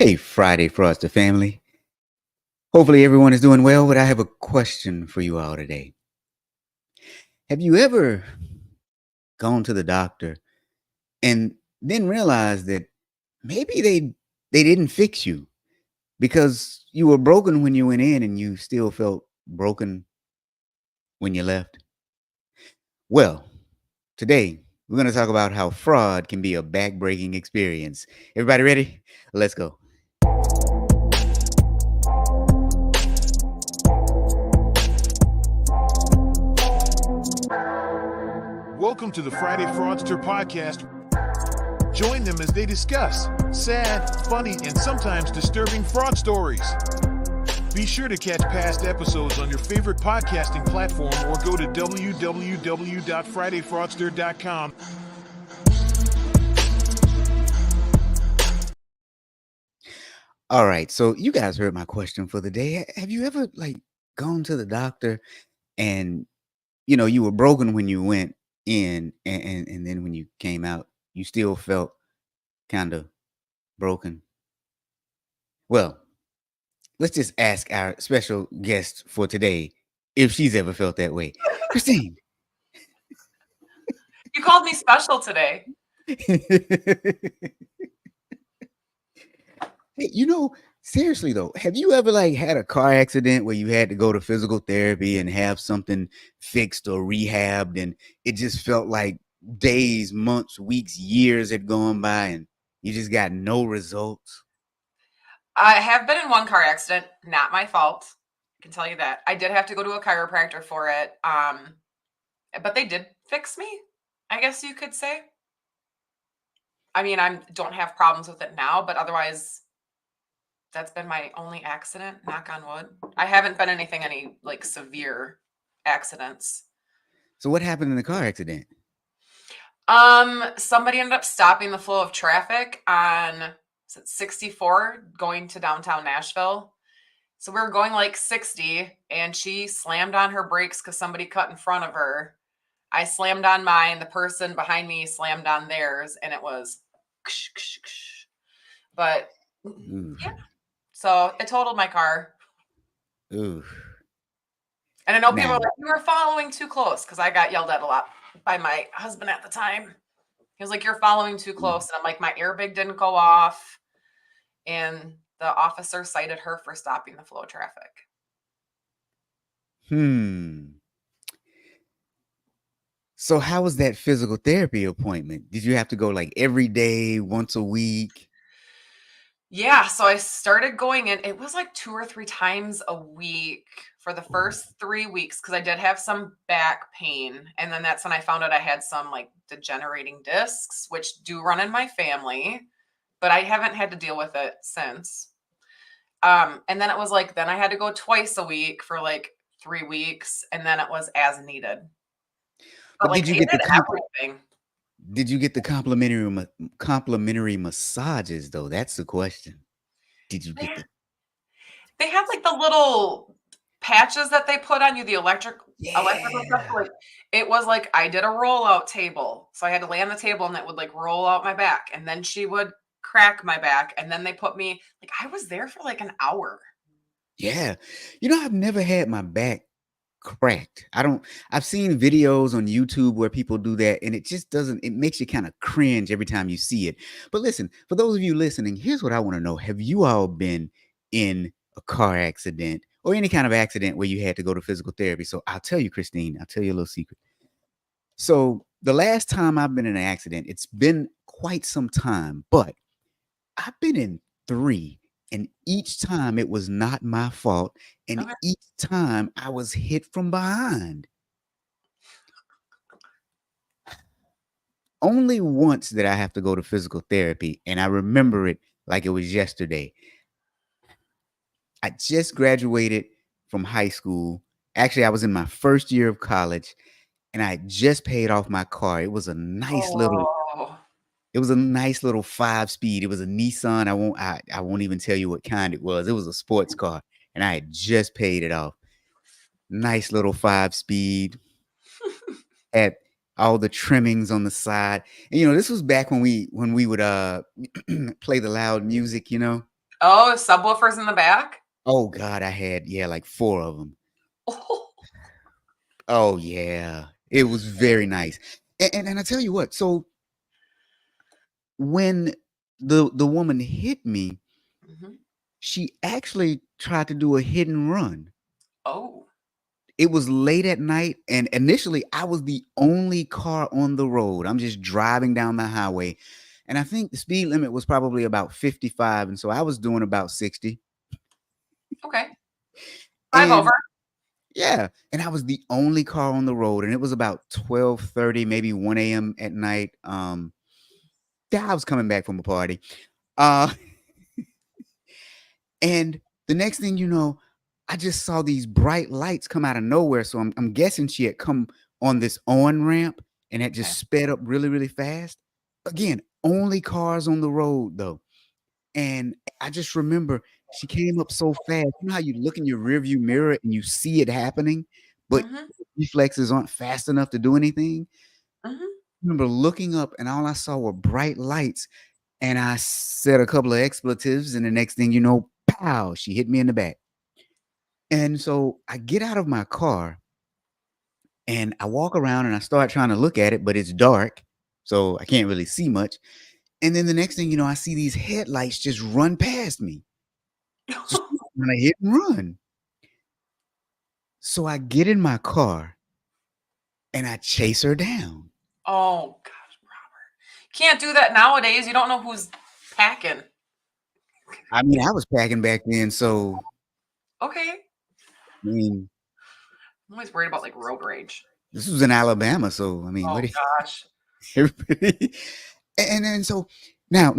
Hey, Friday Fraudster family. Hopefully everyone is doing well, but I have a question for you all today. Have you ever gone to the doctor and then realized that maybe they didn't fix you because you were broken when you went in and you still felt broken when you left? Well, today we're going to talk about how fraud can be a back-breaking experience. Everybody ready? Let's go. Welcome to the Friday Fraudster podcast. Join them as they discuss sad, funny, and sometimes disturbing fraud stories. Be sure to catch past episodes on your favorite podcasting platform or go to www.fridayfraudster.com. All right, so you guys heard my question for the day. Have you ever gone to the doctor and you were broken when you went in, and then when you came out, you still felt kind of broken? Well, let's just ask our special guest for today if she's ever felt that way. Christine. You called me special today. Hey, seriously though, have you ever had a car accident where you had to go to physical therapy and have something fixed or rehabbed, and it just felt like days, months, weeks, years had gone by and you just got no results? I have been in one car accident, not my fault. I can tell you that. I did have to go to a chiropractor for it. But they did fix me, I guess you could say. I mean, I don't have problems with it now, but otherwise that's been my only accident, knock on wood. I haven't been any severe accidents. So what happened in the car accident? Somebody ended up stopping the flow of traffic on 64 going to downtown Nashville. So we were going like 60 and she slammed on her brakes because somebody cut in front of her. I slammed on mine. The person behind me slammed on theirs and it was, but yeah. So it totaled my car. Ooh. And I know people are like, you were following too close, because I got yelled at a lot by my husband at the time. He was like, you're following too close. And I'm like, my airbag didn't go off. And the officer cited her for stopping the flow of traffic. So how was that physical therapy appointment? Did you have to go every day, once a week? Yeah, so I started going in. It was like 2 or 3 times a week for the first 3 weeks because I did have some back pain. And then that's when I found out I had some degenerating discs, which do run in my family, but I haven't had to deal with it since. And then it was then I had to go twice a week for 3 weeks, and then it was as needed. But did you get the complimentary massages though? That's the question. Did you get They have the little patches that they put on you, the electrical stuff. It was I did a rollout table. So I had to lay on the table and that would roll out my back. And then she would crack my back. And then they put me, I was there for an hour. Yeah. I've never had my back cracked. I've seen videos on YouTube where people do that, and it just it makes you kind of cringe every time you see it. But listen, for those of you listening, here's what I want to know. Have you all been in a car accident or any kind of accident where you had to go to physical therapy? So I'll tell you, Christine, I'll tell you a little secret. So the last time I've been in an accident, it's been quite some time, but I've been in 3. And each time it was not my fault. And each time I was hit from behind. Only once did I have to go to physical therapy. And I remember it like it was yesterday. I just graduated from high school. Actually, I was in my first year of college. And I just paid off my car. It was a nice little 5-speed. It was a Nissan. I won't even tell you what kind it was. It was a sports car, and I had just paid it off. Nice little 5-speed. Had all the trimmings on the side. And this was back when we would play the loud music, Oh, subwoofers in the back? Oh god, I had, yeah, like 4 of them. Oh, yeah. It was very nice. And I tell you what, so when the woman hit me, Mhm. she actually tried to do a hit and run. Oh. It was late at night, and initially, I was the only car on the road. I'm just driving down the highway, and I think the speed limit was probably about 55, and so I was doing about 60. Okay. 5 over. And yeah, and I was the only car on the road, and it was about 12:30, maybe 1 a.m. at night. Yeah, I was coming back from a party. Uh, and the next thing you know, I just saw these bright lights come out of nowhere. So I'm guessing she had come on this on ramp and had Okay. just sped up really, really fast. Again, only cars on the road though. And I just remember she came up so fast. You know how you look in your rearview mirror and you see it happening, but Mhm. reflexes aren't fast enough to do anything? Mhm. I remember looking up and all I saw were bright lights. And I said a couple of expletives, and the next thing you know, pow, she hit me in the back. And so I get out of my car and I walk around and I start trying to look at it, but it's dark. So I can't really see much. And then the next thing you know, I see these headlights just run past me. So she's trying to hit and run. So I get in my car and I chase her down. Oh gosh, Robert. Can't do that nowadays. You don't know who's packing. I mean, I was packing back then. So, Okay. I mean, I'm always worried about like road rage. this was in Alabama. So, I mean, what Oh do gosh. you, everybody, and then so now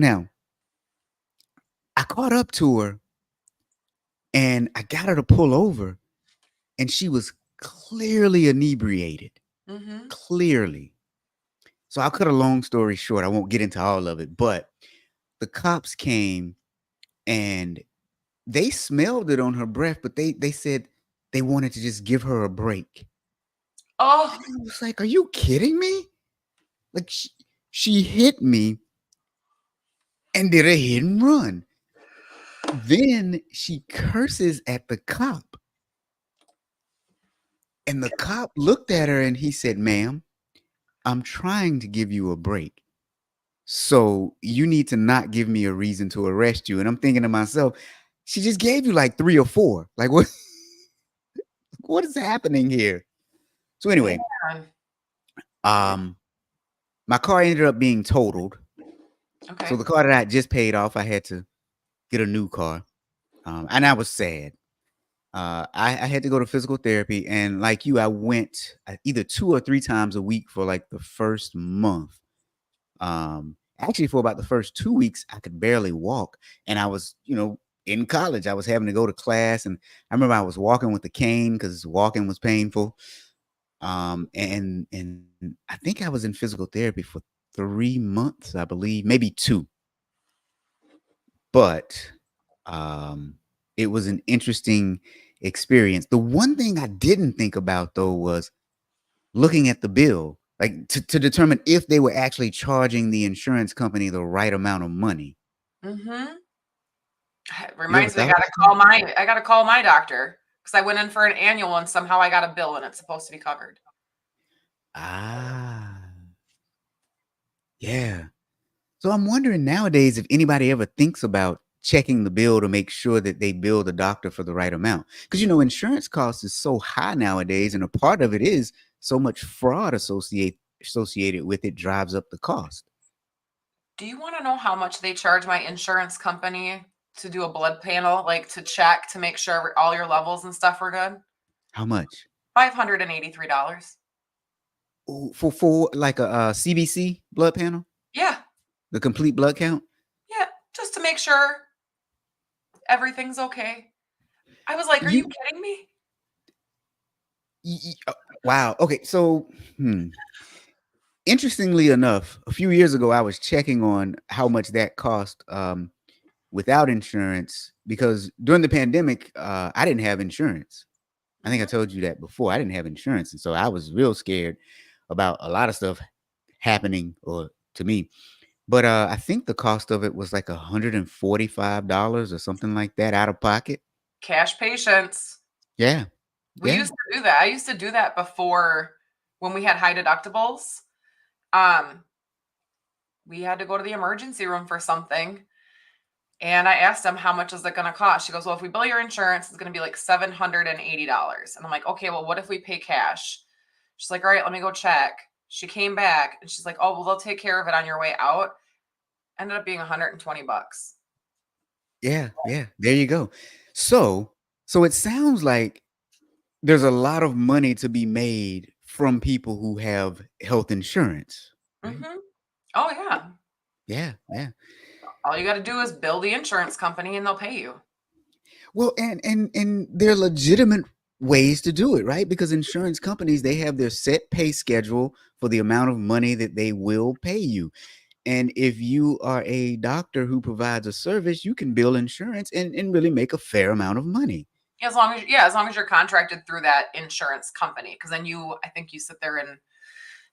I caught up to her and I got her to pull over, and she was clearly inebriated. Mhm. Clearly. So I'll cut a long story short. I won't get into all of it, but the cops came and they smelled it on her breath, but they said they wanted to just give her a break. Oh. And I was like, "Are you kidding me?" Like she hit me and did a hit and run. Then she curses at the cop. And the cop looked at her and he said, "Ma'am, I'm trying to give you a break. So you need to not give me a reason to arrest you." And I'm thinking to myself, she just gave you like 3 or 4. Like what is happening here? So Man. anyway, um my car ended up being totaled. So Okay. the car that I had just paid off, I had to get a new car. And I was sad. I had to go to physical therapy, and like you, I went either 2 or 3 times a week for like the first month. Actually, for about the first 2 weeks, I could barely walk, and I was, in college. I was having to go to class, and I remember I was walking with a cane because walking was painful. And I think I was in physical therapy for 3 months, I believe, maybe 2. But it was an interesting experience. The one thing I didn't think about though was looking at the bill, like to determine if they were actually charging the insurance company the right amount of money. Mhm. It You ever reminds me, thought about that? I gotta call my doctor because I went in for an annual and somehow I got a bill and it's supposed to be covered. Ah, yeah. So I'm wondering nowadays if anybody ever thinks about checking the bill to make sure that they bill the doctor for the right amount. Because insurance costs is so high nowadays, and a part of it is so much fraud associated with it drives up the cost. Do you want to know how much they charge my insurance company to do a blood panel, like to check to make sure all your levels and stuff are good? How much? $583. Ooh, for like a CBC blood panel, Yeah. the complete blood count. Yeah. Just to make sure everything's okay. I was like, are you You, kidding me? wow. Okay, so interestingly enough, a few years ago, I was checking on how much that cost without insurance because during the pandemic, I didn't have insurance. I think I Mhm. told you that before. I didn't have insurance, and so I was real scared about a lot of stuff happening or to me. But I think the cost of it was like $145 or something like that out of pocket. Cash patience. Yeah, We yeah, used to do that. I used to do that before when we had high deductibles. Um, we had to go to the emergency room for something. And I asked him, how much is it going to cost? She goes, well, if we bill your insurance, it's going to be like $780. And I'm like, okay, well, what if we pay cash? She's like, all right, let me go check. She came back and she's like, oh, well, they'll take care of it on your way out. Ended up being $120. yeah, yeah. There you go. So, so it sounds like there's a lot of money to be made from people who have health insurance, right? Mm-hmm. Oh, yeah. Yeah, yeah. All you got to do is bill the insurance company and they'll pay you. Well, and there are legitimate ways to do it, right? Because insurance companies, they have their set pay schedule for the amount of money that they will pay you. And if you are a doctor who provides a service, you can bill insurance and really make a fair amount of money. As long as you're contracted through that insurance company, because then I think you sit there and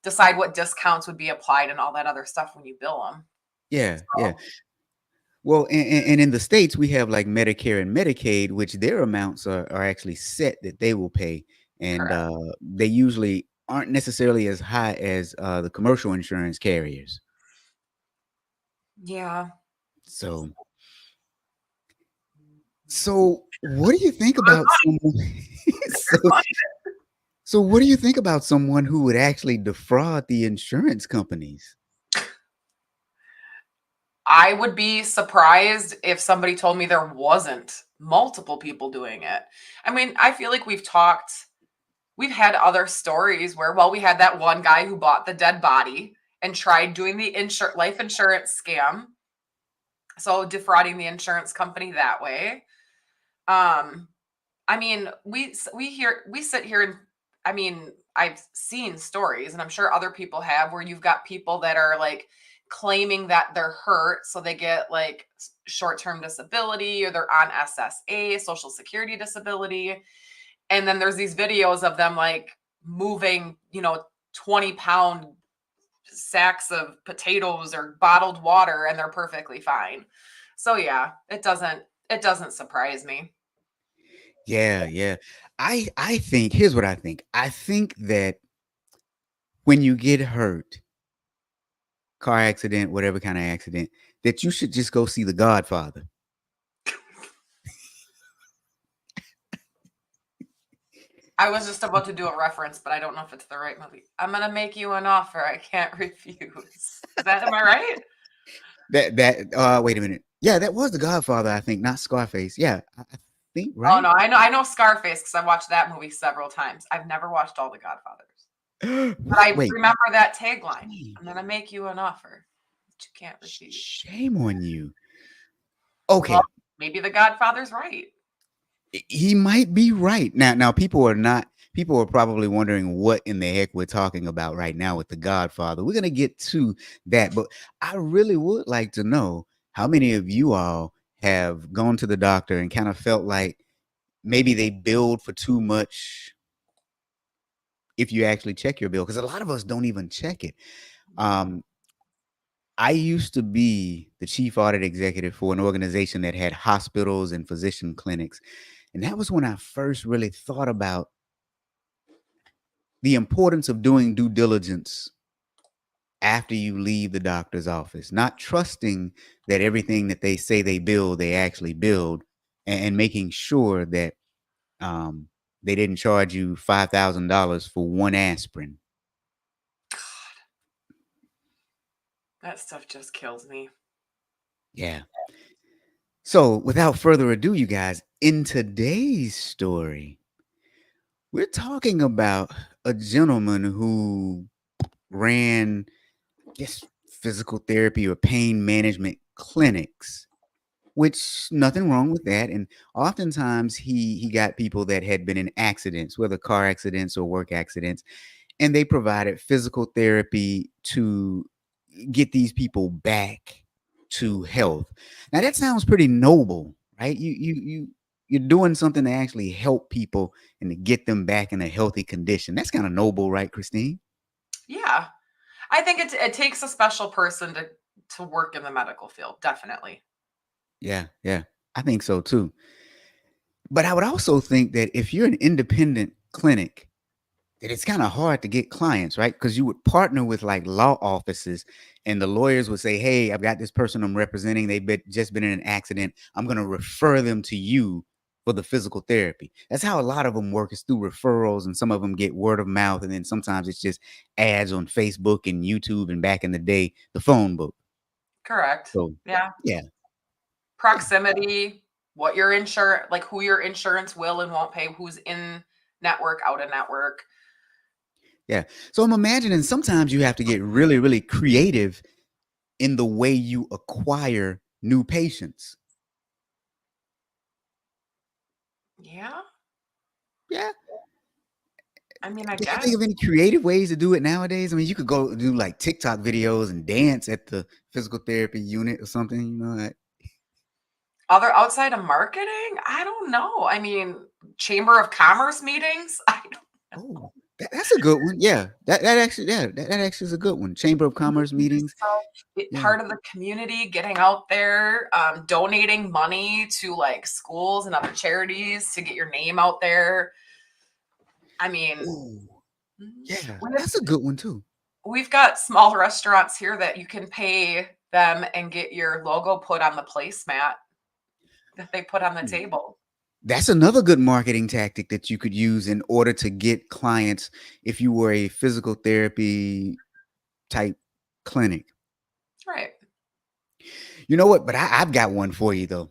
decide what discounts would be applied and all that other stuff when you bill them. Yeah, yeah. So, Well, and in the States, we have like Medicare and Medicaid, which their amounts are actually set that they will pay. And correct. they usually aren't necessarily as high as the commercial insurance carriers. Yeah. So, so what do you think about someone? so, so what do you think about someone who would actually defraud the insurance companies? I would be surprised if somebody told me there wasn't multiple people doing it. I mean, I feel like we've had other stories where, well, we had that one guy who bought the dead body and tried doing the life insurance scam. So defrauding the insurance company that way. Um, I mean, we sit here and I mean, I've seen stories and I'm sure other people have where you've got people that are like claiming that they're hurt so they get like short-term disability or they're on SSA, social security disability. And then there's these videos of them like moving, 20-pound sacks of potatoes or bottled water and they're perfectly fine. So yeah, it doesn't surprise me. Yeah, yeah. I think here's what I think. I think that when you get hurt, car accident, whatever kind of accident, that you should just go see The Godfather. I was just about to do a reference, but I don't know if it's the right movie. I'm gonna make you an offer I can't refuse. Am I right? Wait a minute. Yeah, that was The Godfather, I think, not Scarface. Yeah, I think, Oh right? no, I know Scarface because I watched that movie several times. I've never watched all the Godfathers. But What? I Wait. remember that tagline. Shame. I'm gonna make you an offer that you can't refuse. Shame on you. Well, Okay. maybe the Godfather's right. He might be right. Now people are probably wondering what in the heck we're talking about right now with The Godfather. We're going to get to that, but I really would like to know how many of you all have gone to the doctor and kind of felt like maybe they billed for too much if you actually check your bill, because a lot of us don't even check it. Um, I used to be the chief audit executive for an organization that had hospitals and physician clinics. And that was when I first really thought about the importance of doing due diligence after you leave the doctor's office, not trusting that everything that they say they build, they actually build, and making sure that um, they didn't charge you $5,000 for one aspirin. That stuff just kills me. Yeah. So, without further ado, you guys, in today's story, we're talking about a gentleman who ran, I guess, physical therapy or pain management clinics, which nothing wrong with that. And oftentimes he got people that had been in accidents, whether car accidents or work accidents, and they provided physical therapy to get these people back to health. Now that sounds pretty noble, right? You're doing something to actually help people and to get them back in a healthy condition. That's kind of noble, right, Christine? Yeah. I think it takes a special person to work in the medical field, definitely. Yeah, yeah. I think so too. But I would also think that if you're an independent clinic, that it's kind of hard to get clients, right? Because you would partner with like law offices, and the lawyers would say, "Hey, I've got this person I'm representing. Just been in an accident. I'm going to refer them to you for the physical therapy." That's how a lot of them work, is through referrals, and some of them get word of mouth, and then sometimes it's just ads on Facebook and YouTube, and back in the day, the phone book. Correct. So, Yeah. yeah, yeah, Proximity, what your like who your insurance will and won't pay, who's in network, out of network. yeah. So I'm imagining sometimes you have to get really, really creative in the way you acquire new patients. Yeah. Yeah. I mean, I Can you guess. think of any creative ways to do it nowadays? I mean, you could go do like TikTok videos and dance at the physical therapy unit or something, like, Other outside of marketing? I don't know. I mean, chamber of commerce meetings? I don't oh, that's a good one. Yeah. That actually, yeah, that actually is a good one. Chamber of Commerce know. meetings. So, Yeah. part of the community, getting out there, donating money to like schools and other charities to get your name out there. I mean, Oh, yeah. we have, That's a good one too. we've got small restaurants here that you can pay them and get your logo put on the placemat that they put on the Hmm. table. That's another good marketing tactic that you could use in order to get clients if you were a physical therapy type clinic. Right. You know what? But I've got one for you though.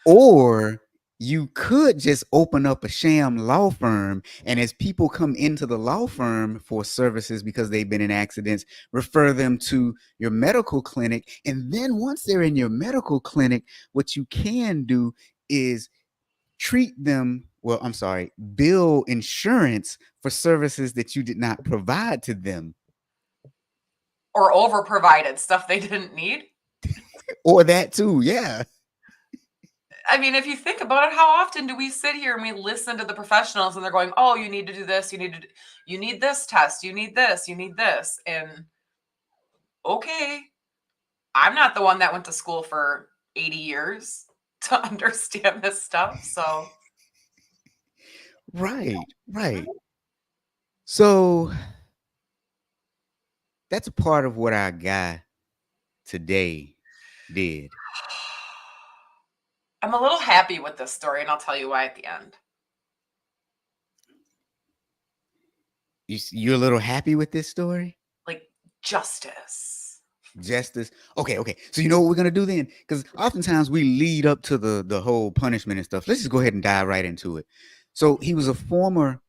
Or you could just open up a sham law firm, and as people come into the law firm for services because they've been in accidents, refer them to your medical clinic. And then once they're in your medical clinic, what you can do is treat them, well, I'm sorry, bill insurance for services that you did not provide to them. Or over provided stuff they didn't need. Or that too. Yeah. I mean, if you think about it, how often do we sit here and we listen to the professionals and they're going, "Oh, you need to do this, you need this test, you need this, you need this." And okay, I'm not the one that went to school for 80 years to understand this stuff. So, Right. Right. mhm. So that's a part of what our guy today did. I'm a little happy with this story, and I'll tell you why at the end. You're a little happy with this story? Like justice. Justice. Okay, okay. So you know what we're gonna do then? Because oftentimes we lead up to the whole punishment and stuff. Let's just go ahead and dive right into it. So he was a former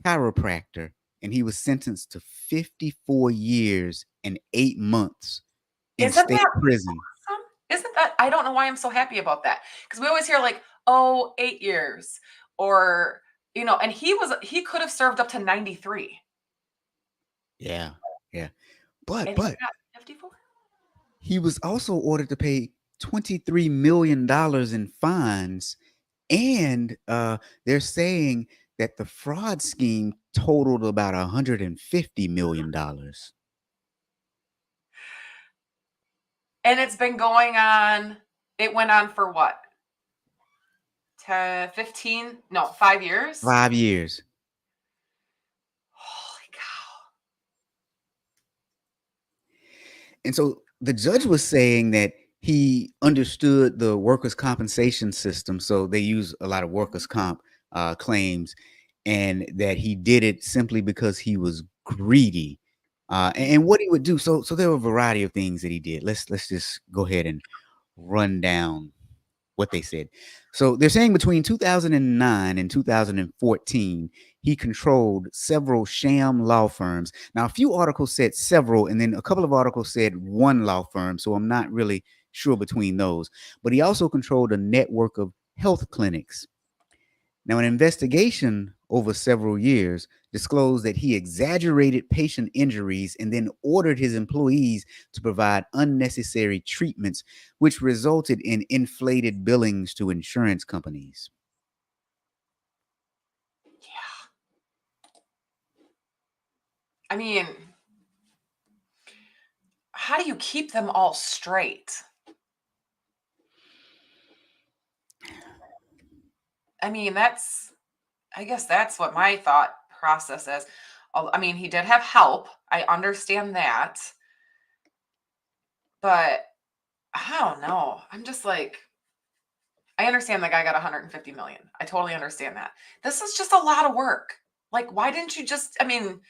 chiropractor, and he was sentenced to 54 years and 8 months in Isn't state that prison. awesome? Isn't that I don't know why I'm so happy about that. Because we always hear like, "Oh, 8 years," or, and he could have served up to 93, Yeah, yeah. and he But got 54? he was also ordered to pay $23 million in fines, and they're saying that the fraud scheme totaled about $150 million. And it's been going on it went on for what? 10, 15? No, 5 years? 5 years. Holy cow. And so the judge was saying that he understood the workers' compensation system. So they use a lot of workers' comp claims, and that he did it simply because he was greedy. And what he would do. So there were a variety of things that he did. Let's just go ahead and run down what they said. So they're saying between 2009 and 2014, he controlled several sham law firms. Now, a few articles said several, and then a couple of articles said one law firm. So I'm not really sure between those. But he also controlled a network of health clinics. Now, an investigation over several years disclosed that he exaggerated patient injuries and then ordered his employees to provide unnecessary treatments, which resulted in inflated billings to insurance companies. Yeah. I mean, how do you keep them all straight? I mean, I guess that's what my thought process is. I mean, he did have help. I understand that. But I don't know. I'm just like, I understand the guy got 150 million. I totally understand that. This is just a lot of work. Like, why didn't you just, I mean,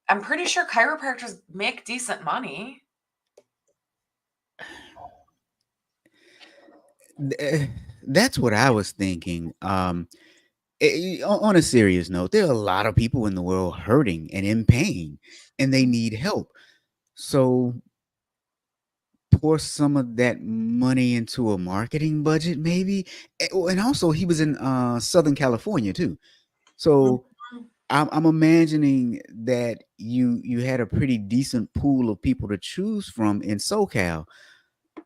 I'm pretty sure chiropractors make decent money. That's what I was thinking. On a serious note, there are a lot of people in the world hurting and in pain, and they need help. So pour some of that money into a marketing budget, maybe. And also, he was in Southern California too. So Mhm. I'm imagining that you had a pretty decent pool of people to choose from in SoCal.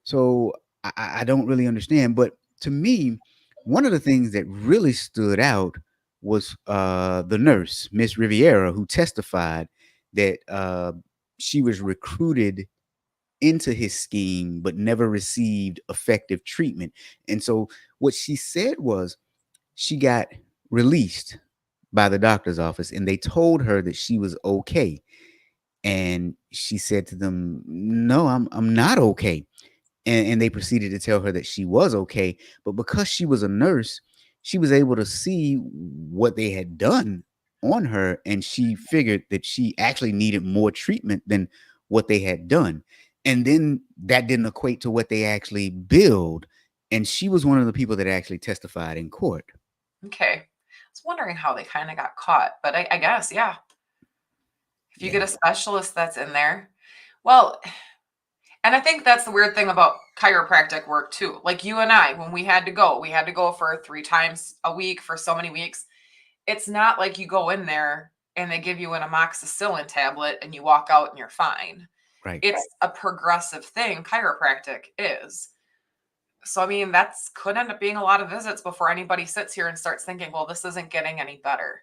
So I don't really understand. But to me, one of the things that really stood out was the nurse, Miss Riviera, who testified that she was recruited into his scheme but never received effective treatment. And so what she said was she got released by the doctor's office and they told her that she was okay. And she said to them, "No, I'm not okay." And they proceeded to tell her that she was okay. But because she was a nurse, she was able to see what they had done on her, and she figured that she actually needed more treatment than what they had done. And then that didn't equate to what they actually billed. And she was one of the people that actually testified in court. Okay. I was wondering how they kind of got caught, but I guess, yeah. If you get Yeah, a specialist that's in there, well, and I think that's the weird thing about chiropractic work too. Like you and I, when we had to go for 3 times a week for so many weeks. It's not like you go in there and they give you an amoxicillin tablet and you walk out and you're fine. right. It's a progressive thing, chiropractic is. So, I mean, that's could end up being a lot of visits before anybody sits here and starts thinking, well, this isn't getting any better.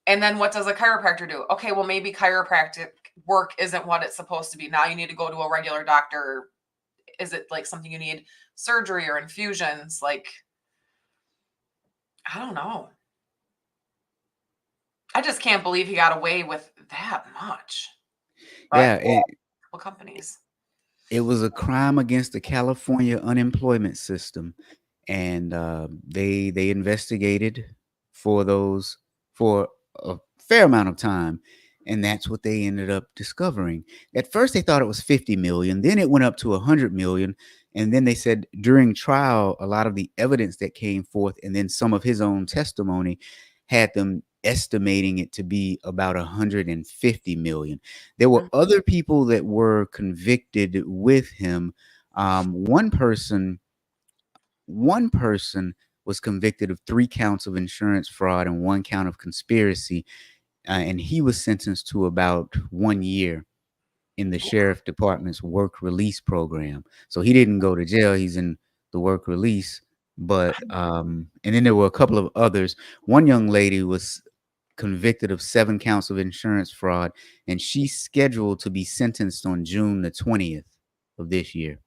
And then what does a chiropractor do? Okay, well, maybe chiropractic work isn't what it's supposed to be. Now you need to go to a regular doctor. Is it like something you need surgery or infusions? Like, I don't know. I just can't believe he got away with that much. But Yeah, and well, companies. it was a crime against the California unemployment system, and they investigated for those for a fair amount of time, and that's what they ended up discovering. At first, they thought it was 50 million, then it went up to 100 million, and then they said during trial, a lot of the evidence that came forth, and then some of his own testimony, had them estimating it to be about 150 million. There were Mm. other people that were convicted with him. Um, one person, one person was convicted of 3 counts of insurance fraud and 1 count of conspiracy, and he was sentenced to about 1 year in the sheriff department's work release program. So he didn't go to jail; he's in the work release. But and then there were a couple of others. One young lady was convicted of 7 counts of insurance fraud, and she's scheduled to be sentenced on June the 20th of this year.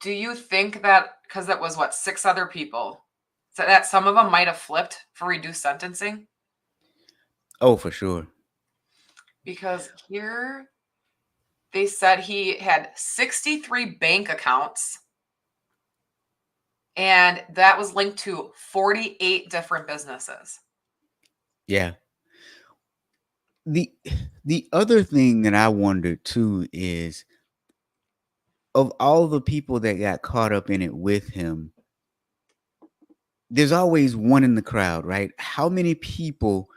Do you think that because that was what, 6 other people, so that some of them might have flipped for reduced sentencing? Oh, for sure. Because here they said he had 63 bank accounts and that was linked to 48 different businesses. Yeah. The the other thing that I wondered too is of all the people that got caught up in it with him, there's always one in the crowd, right? How many people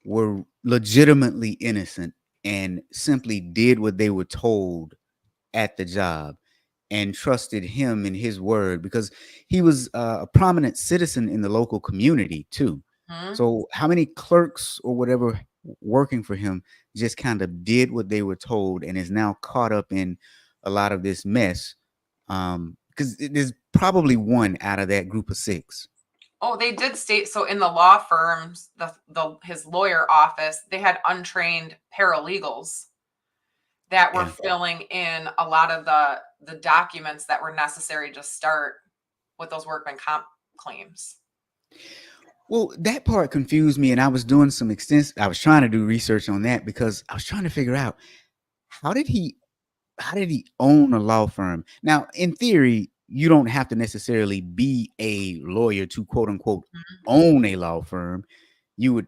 were legitimately innocent and simply did what they were told at the job and trusted him and his word because he was a prominent citizen in the local community too. Hmm? So how many clerks or whatever working for him just kind of did what they were told and is now caught up in a lot of this mess? Because there's probably one out of that group of six. Oh, they did state so in the law firms, the his lawyer office, they had untrained paralegals that were Yeah. filling in a lot of the documents that were necessary to start with those workman comp claims. Well, that part confused me, and I was doing some extensive. I was trying to do research on that because I was trying to figure out how did he how did he own a law firm? Now, in theory, you don't have to necessarily be a lawyer to quote unquote Mhm. own a law firm. You would,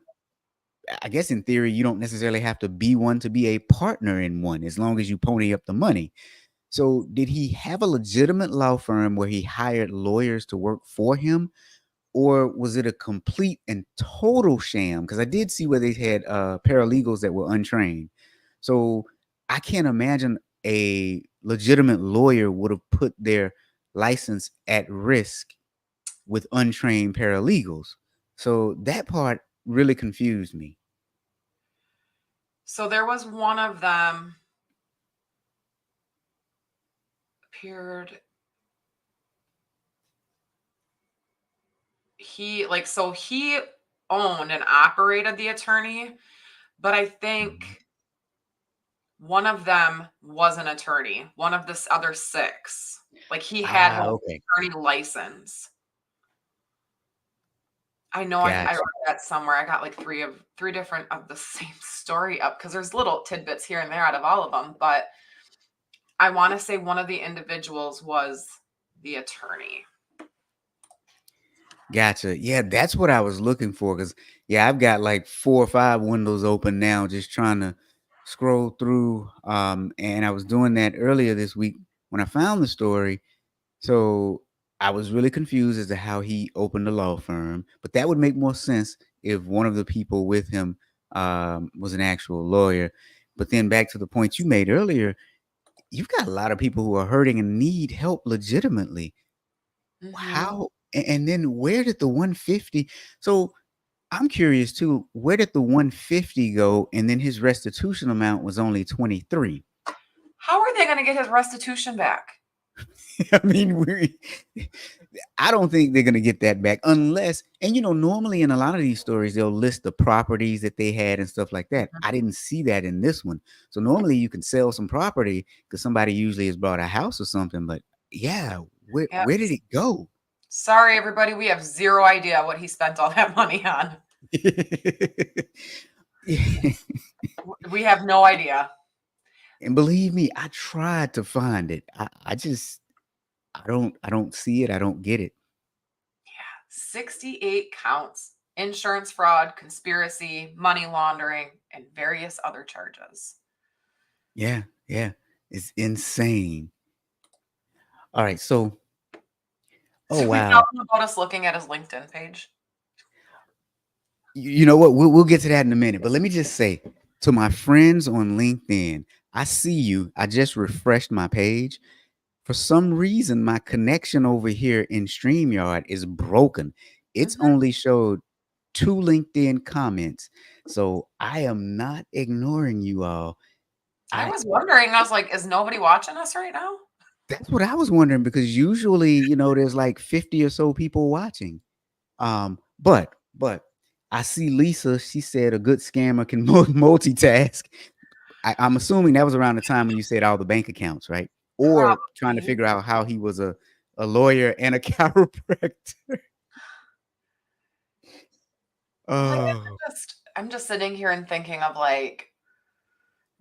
I guess, in theory, you don't necessarily have to be one to be a partner in one as long as you pony up the money. So, did he have a legitimate law firm where he hired lawyers to work for him? Or was it a complete and total sham? Because I did see where they had paralegals that were untrained. So I can't imagine a legitimate lawyer would have put their license at risk with untrained paralegals. So that part really confused me. So there was one of them appeared. He owned and operated the attorney, but I Mhm. think one of them was an attorney, one of this other 6. Like, he had Ah, his okay. attorney license. I know I Gotcha. read that somewhere. I got, like, 3 different of the same story up because there's little tidbits here and there out of all of them, but I wanna say one of the individuals was the attorney. Gotcha. Yeah, that's what I was looking for. Cause yeah, I've got like 4 or 5 windows open now, just trying to scroll through. And I was doing that earlier this week when I found the story. So I was really confused as to how he opened a law firm, but that would make more sense if one of the people with him was an actual lawyer. But then back to the point you made earlier, you've got a lot of people who are hurting and need help legitimately. Mhm. How and then where did the 150 so I'm curious too, where did the 150 go and then his restitution amount was only 23? How are they gonna get his restitution back? I mean, I don't think they're gonna get that back unless, and normally in a lot of these stories, they'll list the properties that they had and stuff like that. I Mhm. didn't see that in this one. So normally you can sell some property because somebody usually has bought a house or something, but yeah, where Yep. where did it go? Sorry, everybody, we have 0 idea what he spent all that money on. Yeah. We have no idea. And believe me, I tried to find it. I just I don't see it. I don't get it. 68 counts: insurance fraud, conspiracy, money laundering, and various other charges. Yeah, yeah. It's insane. All right, so oh Should we tell wow. them about us looking at his LinkedIn page? You know what? We'll get to that in a minute. But let me just say to my friends on LinkedIn, I see you. I just refreshed my page. For some reason, my connection over here in StreamYard is broken. It's Mhm. only showed 2 LinkedIn comments. So I am not ignoring you all. I I was wondering, I was like, "Is nobody watching us right now?" That's what I was wondering because usually, there's like 50 or so people watching. But I see Lisa, she said a good scammer can multitask. I'm assuming that was around the time when you said all the bank accounts, right? Or trying to Probably. figure out how he was a lawyer and a chiropractor. Well, I guess Oh, I'm just sitting here and thinking of, like,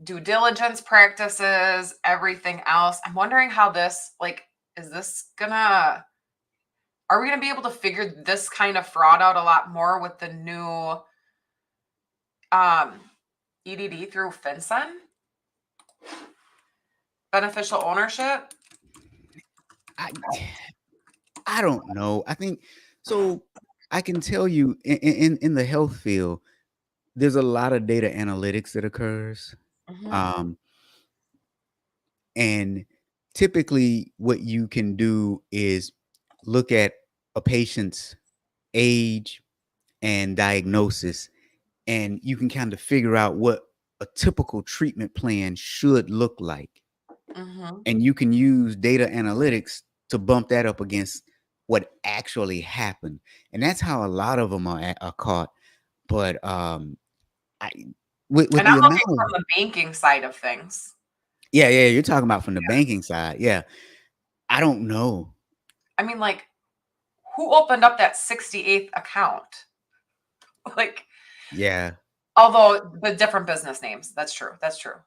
due diligence practices, everything else. I'm wondering how this, like, is this gonna are we gonna be able to figure this kind of fraud out a lot more with the new um EDD through FinCEN? Beneficial ownership? I I don't know. I think so. I can tell you in the health field, there's a lot of data analytics that occurs. Mhm. Um, And typically, what you can do is look at a patient's age and diagnosis, and you can kind of figure out what a typical treatment plan should look like. Mhm. And you can use data analytics to bump that up against what actually happened. And that's how a lot of them are caught. But I, with And I'm the amount looking of from the banking side of things. Yeah, yeah, you're talking about from the banking side. Yeah. I don't know. I mean, like, who opened up that 68th account? Like, Yeah. although the different business names. That's true. That's true. So,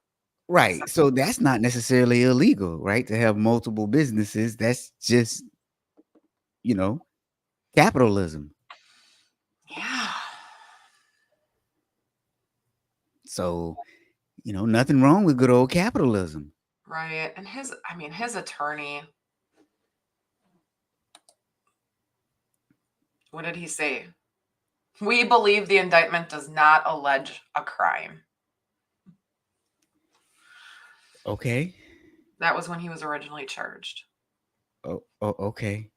Right. So that's not necessarily illegal, right? To have multiple businesses. That's just, you know, capitalism. yeah. So, nothing wrong with good old capitalism. Right. And his attorney, what did he say? We believe the indictment does not allege a crime. Okay. That was when he was originally charged. Oh, okay.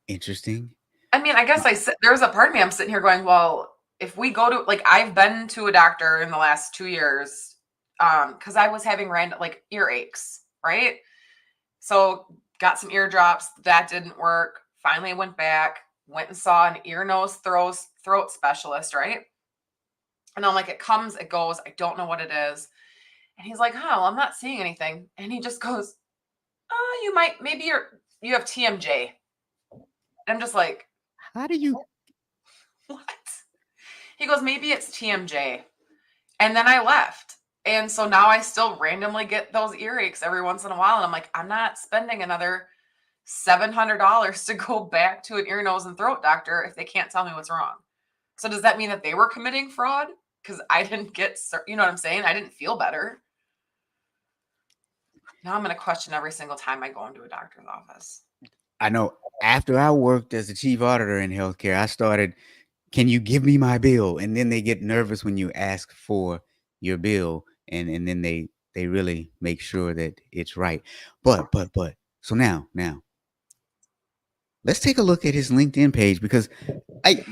Interesting. I mean, I guess there's a part of me I'm sitting here going, well, if we go to like I've been to a doctor in the last 2 years, because I was having random like earaches, right? So got some ear drops, that didn't work. Finally went back, went and saw an ear, nose, throat specialist, right? And I'm like, it comes, it goes, I don't know what it is. And he's like, oh, well, I'm not seeing anything. And he just goes, oh, you have TMJ. And I'm just like, How do you what? He goes, maybe it's TMJ. And then I left. And so now I still randomly get those earaches every once in a while. And I'm like, I'm not spending another $700 to go back to an ear, nose, and throat doctor if they can't tell me what's wrong. So does that mean that they were committing fraud? Because I didn't you know what I'm saying? I didn't feel better. Now I'm going to question every single time I go into a doctor's office. I know after I worked as a chief auditor in healthcare, I started, can you give me my bill? And then they get nervous when you ask for your bill, and then they really make sure that it's right. But so now let's take a look at his LinkedIn page, because I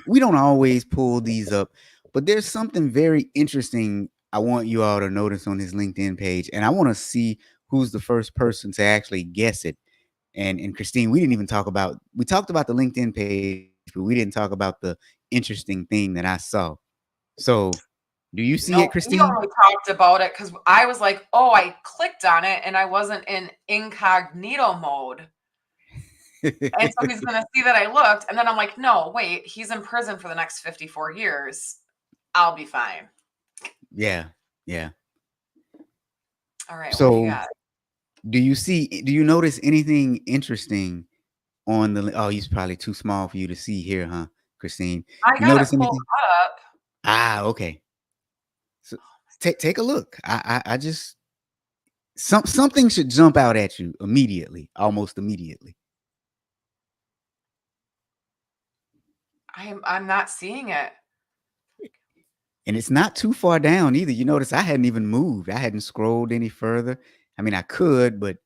we don't always pull these up, but there's something very interesting I want you all to notice on his LinkedIn page, and I want to see who's the first person to actually guess it. And Christine, we talked about the LinkedIn page, but we didn't talk about the interesting thing that I saw. So, do you see it, No, we Christine? only talked about it because I was like, oh, I clicked on it and I wasn't in incognito mode. And so he's going to see that I looked. And then I'm like, no, wait, he's in prison for the next 54 years. I'll be fine. Yeah, yeah. All right. What do you So, got? do you notice anything interesting on the? Oh, he's probably too small for you to see here, huh, Christine? I You got it notice pulled anything? up. Ah, okay. So take a look. I just something should jump out at you immediately, almost immediately. I'm not seeing it. And it's not too far down either. You notice I hadn't even moved. I hadn't scrolled any further. I mean, I could, but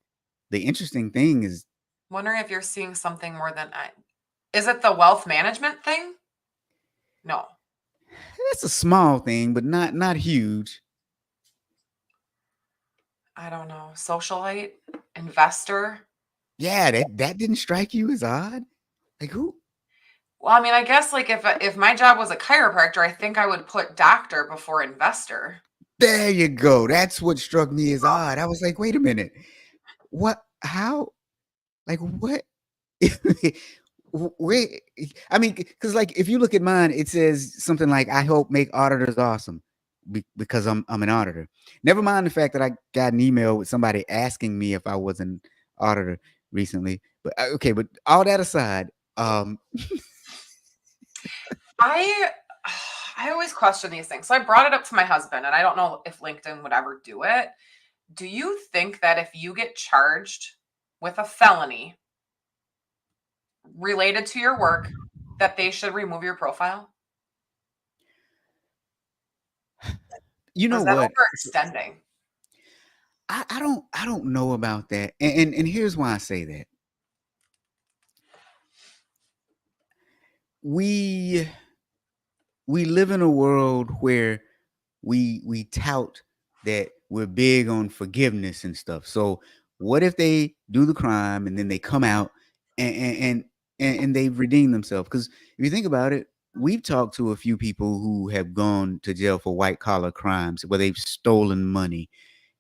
the interesting thing is Wondering if you're seeing something more than I. Is it the wealth management thing? No. that's a small thing, but not huge. I don't know. Socialite? Investor? Yeah, that didn't strike you as odd. Like who? Well, I mean, I guess like if my job was a chiropractor, I think I would put doctor before investor. There you go. That's what struck me as odd. I was like, wait a minute. What? How? Like what? Wait, I mean, because like if you look at mine, it says something like, "I hope make auditors awesome," because I'm an auditor. Never mind the fact that I got an email with somebody asking me if I was an auditor recently. But okay, but all that aside, I I always question these things. So I brought it up to my husband, and I don't know if LinkedIn would ever do it. Do you think that if you get charged with a felony related to your work, that they should remove your profile? you Or know is that what? overextending? I don't know about that, and here's why I say that. We we live in a world where we tout that we're big on forgiveness and stuff. So what if they do the crime and then they come out and and and they redeem themselves? Because if you think about it, we've talked to a few people who have gone to jail for white collar crimes where they've stolen money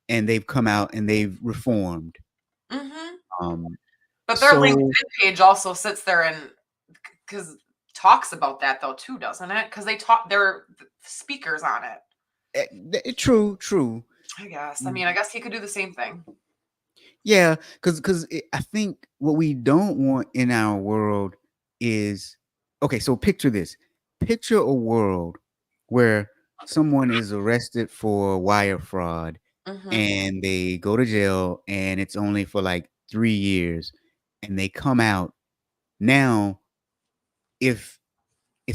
and they've come out and they've reformed. Mhm. Um, But their so LinkedIn page also sits there and because talks about that though too, doesn't it? Because they're speakers on it. true, true. I guess. I mean, I guess he could do the same thing. Yeah, because I think what we don't want in our world is okay. So picture this: picture a world where someone is arrested for wire fraud Mhm. and they go to jail, and it's only for like 3 years, and they come out now. If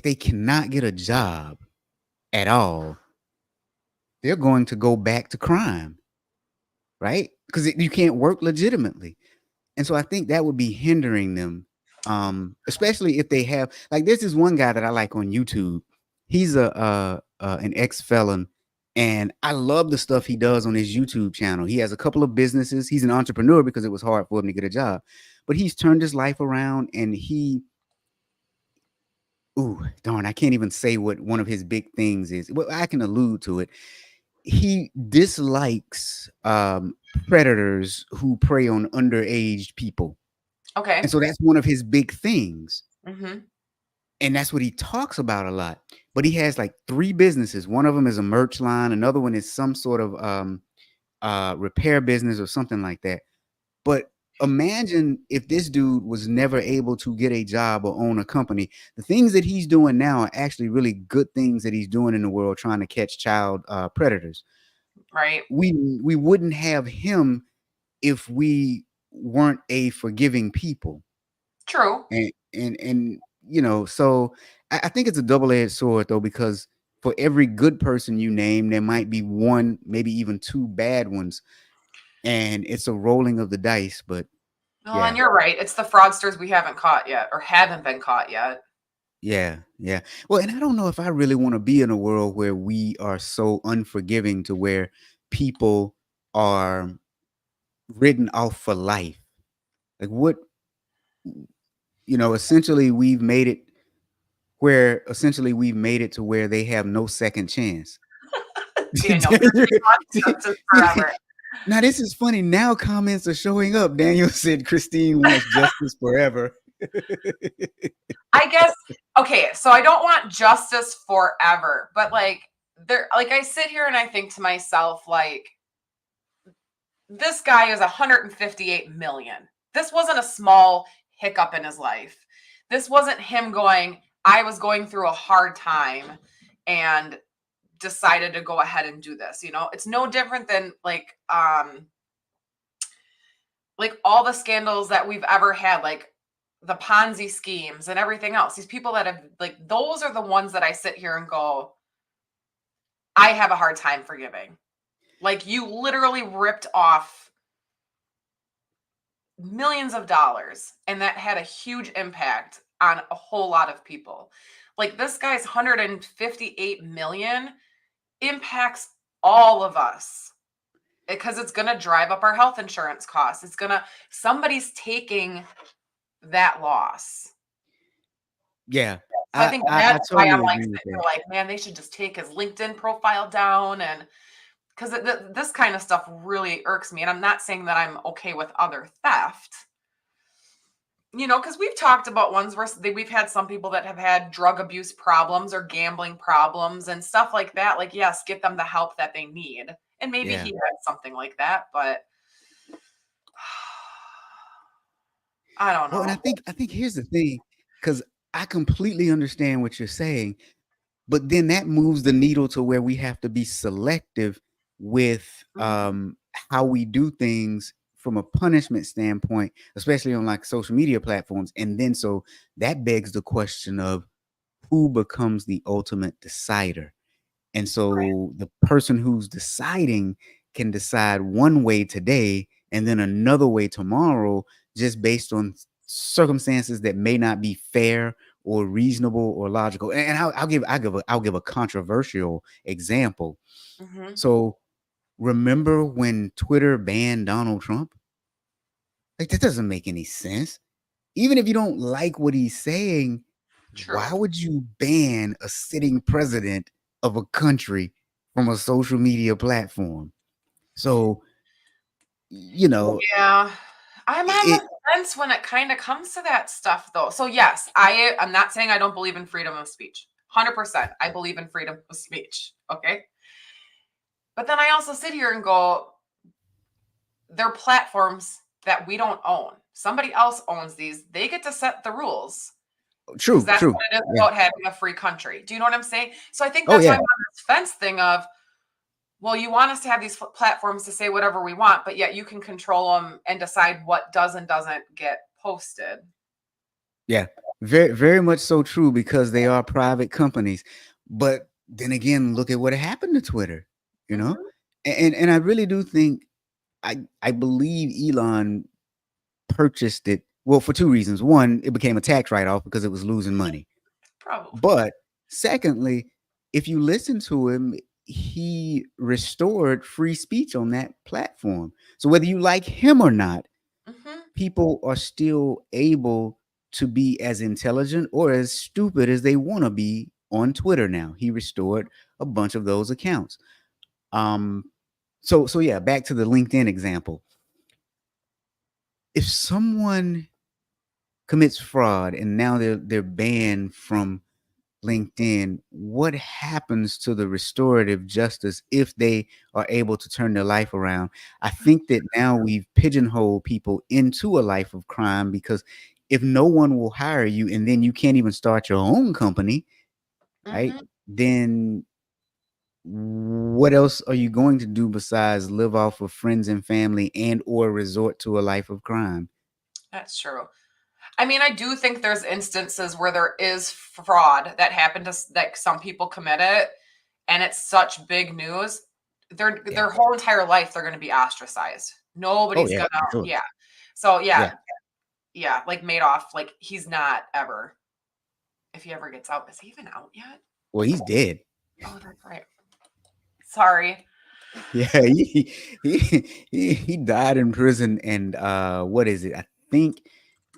they cannot get a job at all, they're going to go back to crime, right? Because you can't work legitimately. And so I think that would be hindering them, especially if they have like there's this one guy that I like on YouTube. He's an ex felon, and I love the stuff he does on his YouTube channel. He has a couple of businesses. He's an entrepreneur because it was hard for him to get a job, but he's turned his life around, and ooh, darn, I can't even say what one of his big things is. Well, I can allude to it. He dislikes predators who prey on underage people. And Okay. so that's one of his big things. Mhm. And that's what he talks about a lot. But he has like three businesses. One of them is a merch line, another one is some sort of repair business or something like that. But imagine if this dude was never able to get a job or own a company. The things that he's doing now are actually really good things that he's doing in the world trying to catch child predators. Right. We wouldn't have him if we weren't a forgiving people. True. And so I think it's a double-edged sword though, because for every good person you name, there might be one, maybe even two bad ones, and it's a rolling of the dice. But Well, and yeah, you're right. It's the fraudsters we haven't caught yet or haven't been caught yet. yeah. Well, and I don't know if I really want to be in a world where we are so unforgiving to where people are written off for life. Like what, essentially we've made it to where they have no second chance. Daniel, Christine wants justice forever. Now this is funny. Now comments are showing up. Daniel said Christine wants justice forever. I guess okay, so I don't want justice forever, but like I sit here and I think to myself like this guy is 158 million. This wasn't a small hiccup in his life. This wasn't him going, I was going through a hard time and decided to go ahead and do this. It's no different than like all the scandals that we've ever had, like the Ponzi schemes and everything else. These people that have like those are the ones that I sit here and go, I have a hard time forgiving. Like you literally ripped off millions of dollars and that had a huge impact on a whole lot of people. Like this guy's 158 million impacts all of us because it's going to drive up our health insurance costs. Somebody's taking that loss. Yeah, So I think I that's why I'm totally like agree with sitting here that. like, man, they should just take his LinkedIn profile down and because this kind of stuff really irks me. And I'm not saying that I'm okay with other theft, because we've talked about ones where we've had some people that have had drug abuse problems or gambling problems and stuff like that. Like, yes, get them the help that they need. And maybe Yeah. he had something like that, but I don't Well, and know. I think here's the thing, because I completely understand what you're saying, but then that moves the needle to where we have to be selective with Mhm. how we do things from a punishment standpoint, especially on like social media platforms. And then so that begs the question of who becomes the ultimate decider. And so the person who's deciding can decide one way today and then another way tomorrow, just based on circumstances that may not be fair or reasonable or logical. And I'll give a controversial example. Mhm. So remember when Twitter banned Donald Trump? Like that doesn't make any sense. Even if you don't like what he's saying, Why True. would you ban a sitting president of a country from a social media platform? So, you know, Yeah. I'm on it the fence when it kind of comes to that stuff though. So yes, I'm not saying I don't believe in freedom of speech. 100%. I believe in freedom of speech. Okay? But then I also sit here and go, they're platforms that we don't own. Somebody else owns these. They get to set the rules because true, that's true. what it is Yeah. about having a free country. Do you know what I'm saying? So I think Oh that's why yeah. I'm on this fence thing of, well, you want us to have these platforms to say whatever we want, but yet you can control them and decide what does and doesn't get posted. Yeah. Very, very much so true because they are private companies. But then again, look at what happened to Twitter, you know? Mhm. And I really do think I believe Elon purchased it. Well, for two reasons. One, it became a tax write-off because it was losing money. Probably. But secondly, if you listen to him, he restored free speech on that platform. So whether you like him or not, Mhm. people are still able to be as intelligent or as stupid as they want to be on Twitter now. He restored a bunch of those accounts. Um so yeah, back to the LinkedIn example. If someone commits fraud and now they're banned from LinkedIn, what happens to the restorative justice if they are able to turn their life around? I think that now we've pigeonholed people into a life of crime because if no one will hire you and then you can't even start your own company, right? Mhm. Then what else are you going to do besides live off of friends and family and or resort to a life of crime? That's true. I mean, I do think there's instances where there is fraud that happened to that some people commit it, and it's such big news. Yeah. Their whole entire life they're going to be ostracized. Oh Nobody's yeah, gonna, for sure. yeah. So Yeah. yeah, like Madoff, like he's not ever. If he ever gets out, is he even out yet? Well, he's dead. Oh, that's right. Sorry. Yeah, he died in prison, and what is it? I think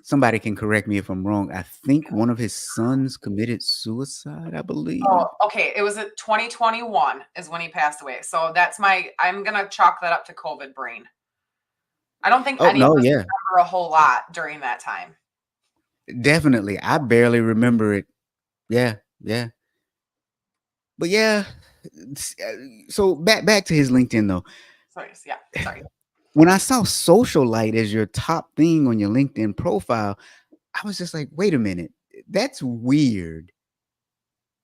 somebody can correct me if I'm wrong. I think one of his sons committed suicide, I Oh, believe. okay. It was at 2021 is when he passed away. So I'm gonna chalk that up to COVID brain. I don't think Oh any of no, us yeah, remember a whole lot during that time. definitely. I barely remember it. Yeah, yeah. But yeah, so back to his LinkedIn though. Sorry, yeah, sorry. When I saw socialite as your top thing on your LinkedIn profile, I was just like, wait a minute, that's weird.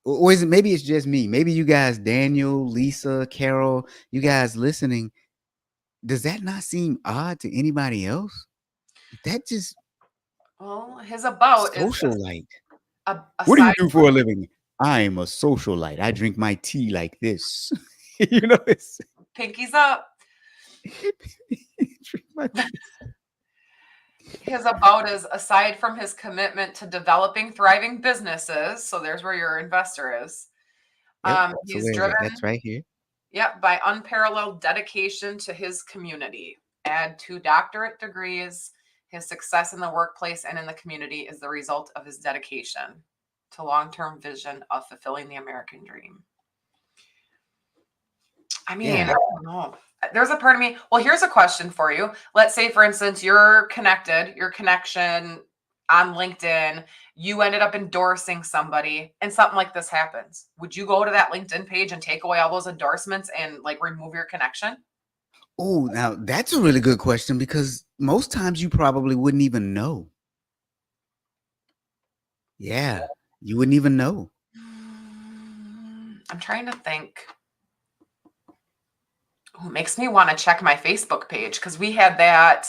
Or is it maybe it's just me? Maybe you guys, Daniel, Lisa, Carol, you guys listening, does that not seem odd to anybody else? That just Well, his about is socialite. What do you aside do for a living? I'm a socialite. I drink my tea like this. You know, it's pinkies up. drink my tea. His about is aside from his commitment to developing thriving businesses. So there's where your investor is. Yep. So He's where is driven, it? That's right here. yep, by unparalleled dedication to his community. Add 2 doctorate degrees. His success in the workplace and in the community is the result of his dedication to long-term vision of fulfilling the American dream. I mean, Yeah. I don't know. There's a part of me. Well, here's a question for you. Let's say, for instance, you're connected, your connection on LinkedIn, you ended up endorsing somebody, and something like this happens. Would you go to that LinkedIn page and take away all those endorsements and like remove your connection? Oh, now that's a really good question because most times you probably wouldn't even know. Yeah. You wouldn't even know. I'm trying to think. Ooh, it makes me want to check my Facebook page because we had that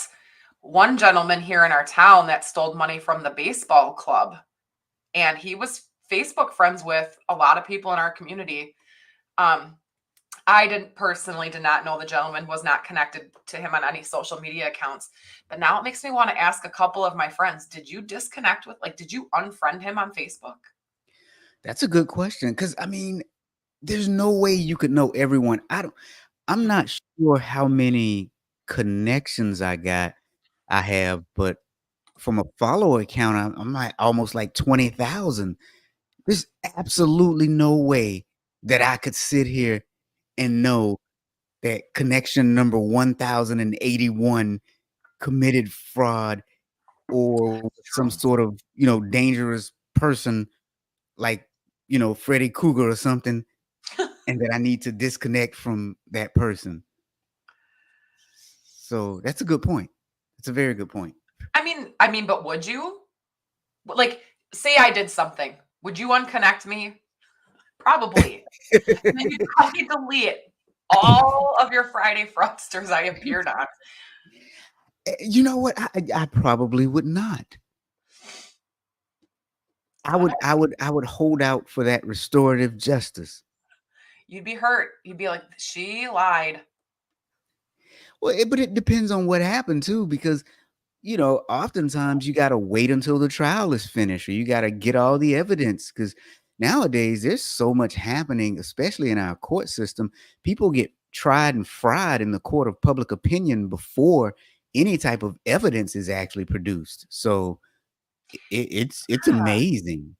one gentleman here in our town that stole money from the baseball club. And he was Facebook friends with a lot of people in our community. Um, I did not know the gentleman, was not connected to him on any social media accounts. But now it makes me want to ask a couple of my friends, did you disconnect with, like, did you unfriend him on Facebook? That's a good question because I mean, there's no way you could know everyone. I'm not sure how many connections I have, but from a follower account, I'm like almost like 20,000. There's absolutely no way that I could sit here and know that connection number 1081 committed fraud or some True. sort of, dangerous person like, Freddy Krueger or something, and that I need to disconnect from that person. So that's a good point. It's a very good point. I mean, but would you? Like, say I did something. Would you unconnect me? Probably. And then you'd probably delete all of your Friday fraudsters I appeared on. You know what? I probably would not. I I would I would I would hold out for that restorative justice. You'd be hurt. You'd be like, she lied. Well, but it depends on what happened too, because oftentimes you got to wait until the trial is finished, or you got to get all the evidence. Because nowadays there's so much happening, especially in our court system. People get tried and fried in the court of public opinion before any type of evidence is actually produced. So it's Yeah. amazing.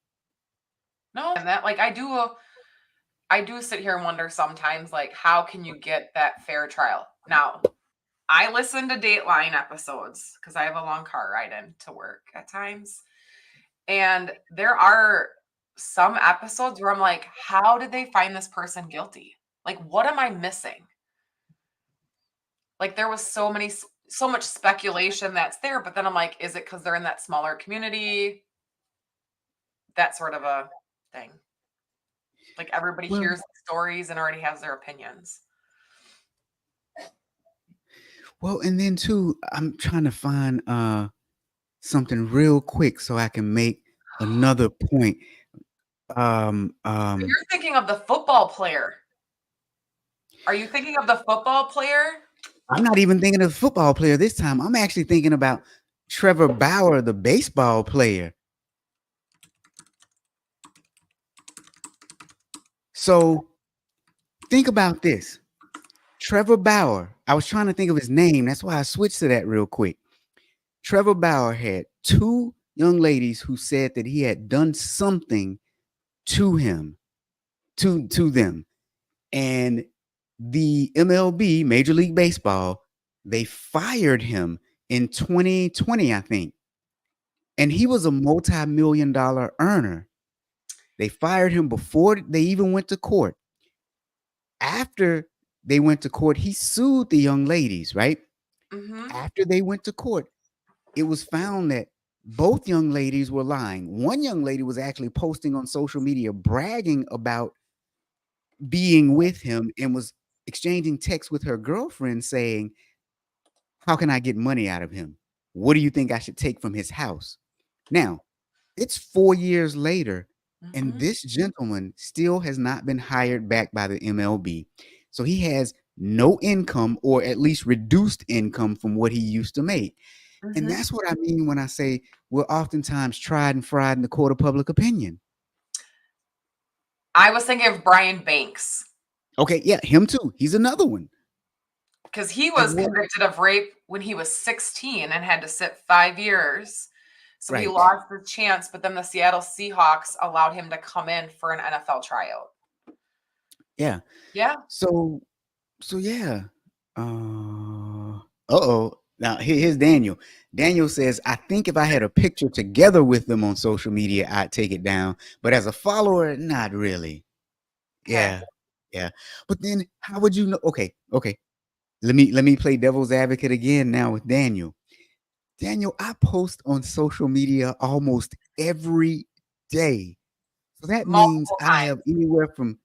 No, and that like I do sit here and wonder sometimes, like, how can you get that fair trial? Now, I listen to Dateline episodes because I have a long car ride in to work at times. And there are some episodes where I'm like, how did they find this person guilty? Like, what am I missing? Like, there was so much speculation that's there, but then I'm like, is it because they're in that smaller community? That sort of a thing. Like, everybody Well, hears the stories and already has their opinions. and then too, I'm trying to find something real quick so I can make another point. Um, So um, you're thinking of the football player. Are you thinking of the football player? I'm not even thinking of the football player this time. I'm actually thinking about Trevor Bauer, the baseball player. So think about this. Trevor Bauer, I was trying to think of his name. That's why I switched to that real quick. Trevor Bauer had two young ladies who said that he had done something to him, to them. And the MLB, Major League Baseball, they fired him in 2020, I think. And he was a multi-million-dollar earner. They fired him before they even went to court. After they went to court, he sued the young ladies, right? Mm-hmm. After they went to court, it was found that both young ladies were lying. One young lady was actually posting on social media bragging about being with him and was exchanging texts with her girlfriend saying, "How can I get money out of him? What do you think I should take from his house?" Now, it's 4 years later, and Mm-hmm. this gentleman still has not been hired back by the MLB. So he has no income, or at least reduced income from what he used to make. And Mm-hmm. that's what I mean when I say we're oftentimes tried and fried in the court of public opinion. I was thinking of Brian Banks Okay, yeah, him too. He's another one. because he Like was what? convicted of rape when he was 16 and had to sit 5 years. So he Right. lost his chance, but then the Seattle Seahawks allowed him to come in for an NFL tryout. Yeah. Yeah. So yeah. Uh-oh. Now here's Daniel. Daniel says, I think if I had a picture together with them on social media, I'd take it down. But as a follower, not really. Okay. Yeah. Yeah. But then how would you know? Okay. Let me play devil's advocate again now with Daniel. Daniel, I post on social media almost every day. So that means Multiple I have times. anywhere from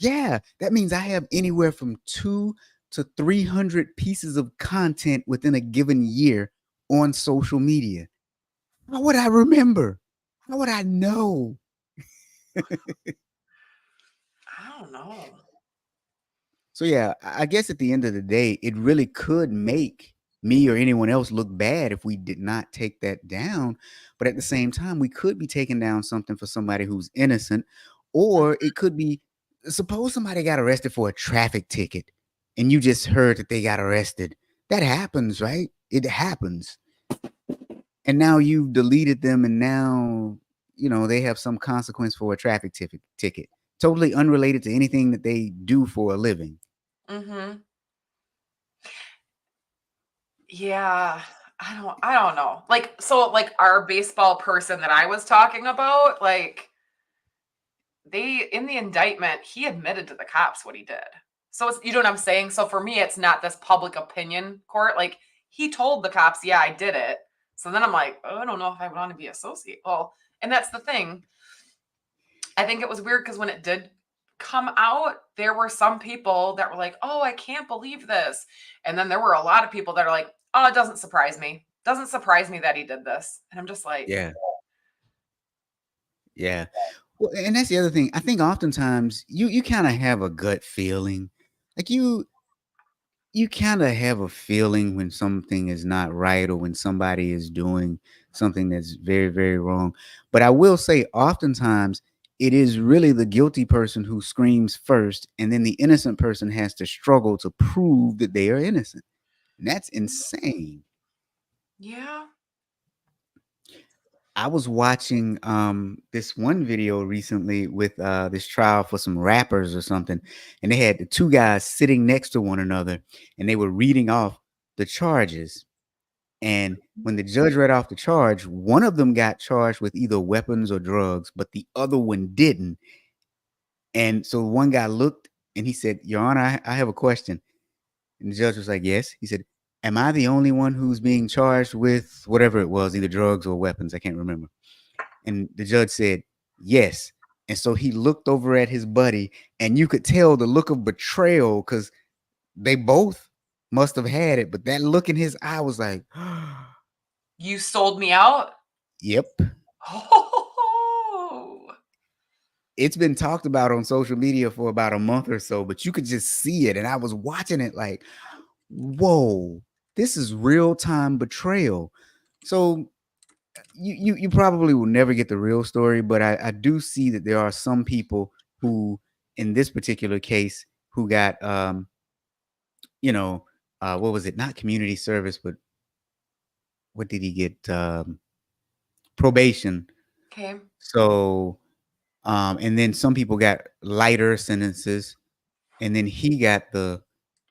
that means I have anywhere from 2 to 300 pieces of content within a given year on social media. How would I remember? How would I know? I don't know. So yeah, I guess at the end of the day, it really could make me or anyone else look bad if we did not take that down. But at the same time, we could be taking down something for somebody who's innocent, or it could be, suppose somebody got arrested for a traffic ticket and you just heard that they got arrested. That happens, right? It happens. And now you've deleted them, and now they have some consequence for a traffic ticket, totally unrelated to anything that they do for a living. Mhm. Yeah. I don't know. Like, so, like, our baseball person that I was talking about, like, they in the indictment, he admitted to the cops what he did. So it's, you know what I'm saying? So for me, it's not this public opinion court. Like, he told the cops, "Yeah, I did it." So then I'm like, "Oh, I don't know if I want to be associate." Well, and that's the thing. I think it was weird because when it did come out, there were some people that were like, "Oh, I can't believe this." And then there were a lot of people that are like, "Oh, it doesn't surprise me. Doesn't surprise me that he did this." And I'm just like, Yeah, yeah. Well, and that's the other thing. I think oftentimes you kind of have a gut feeling, like you kind of have a feeling when something is not right or when somebody is doing something that's very, very wrong. But I will say, oftentimes, it is really the guilty person who screams first, and then the innocent person has to struggle to prove that they are innocent. And that's insane. "Yeah, I was watching this one video recently with this trial for some rappers or something, and they had the two guys sitting next to one another, and they were reading off the charges. And when the judge read off the charge, one of them got charged with either weapons or drugs, but the other one didn't. And so one guy looked and he said, "Your Honor, I have a question." And the judge was like, "Yes." He said, "Am I the only one who's being charged with whatever it was, either drugs or weapons? I can't remember." And the judge said, "Yes." And so he looked over at his buddy, and you could tell the look of betrayal because they both must have had it. But that look in his eye was like, you sold me out." yep. Oh. It's been talked about on social media for about a month or so, but you could just see it. And I was watching it like, whoa, this is real time betrayal. So you probably will never get the real story, but I do see that there are some people who, in this particular case, who got you know, what was it? Not community service, but what did he get? Probation. Okay. So and then some people got lighter sentences, and then he got the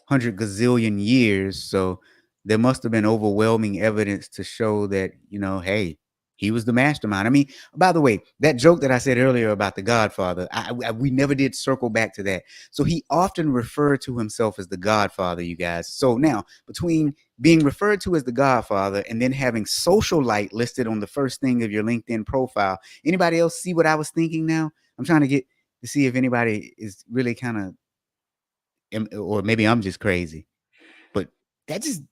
100 gazillion years. So there must have been overwhelming evidence to show that, hey, he was the mastermind. I mean, by the way, that joke that I said earlier about the Godfather, we never did circle back to that. So he often referred to himself as the Godfather, you guys. So now, between being referred to as the Godfather and then having socialite listed on the first thing of your LinkedIn profile, anybody else see what I was thinking now? I'm trying to get to see if anybody is really kind of, or maybe I'm just crazy, but that just,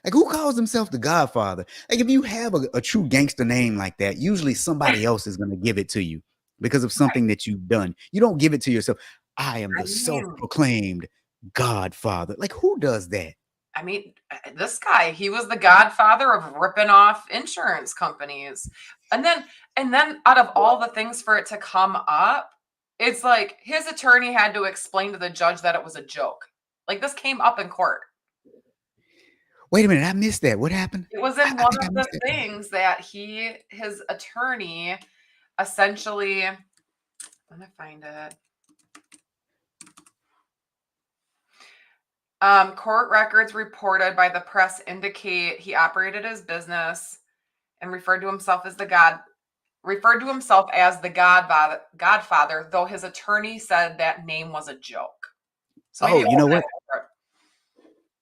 like, who calls himself the Godfather? Like, if you have a true gangster name like that, usually somebody else is going to give it to you because of something that you've done. You don't give it to yourself. I am I the mean, self-proclaimed Godfather. Like, who does that? this guy, he was the godfather of ripping off insurance companies. And then out of all the things for it to come up, it's like his attorney had to explain to the judge that it was a joke. Like, this came up in court. Wait a minute, I missed that. What happened? It was I, in I one think I of the missed it. things that his attorney essentially, I'm gonna find it. Court records reported by the press indicate he operated his business and referred to himself as the Godfather, though his attorney said that name was a joke. So maybe Oh, it you know wasn't what? accurate.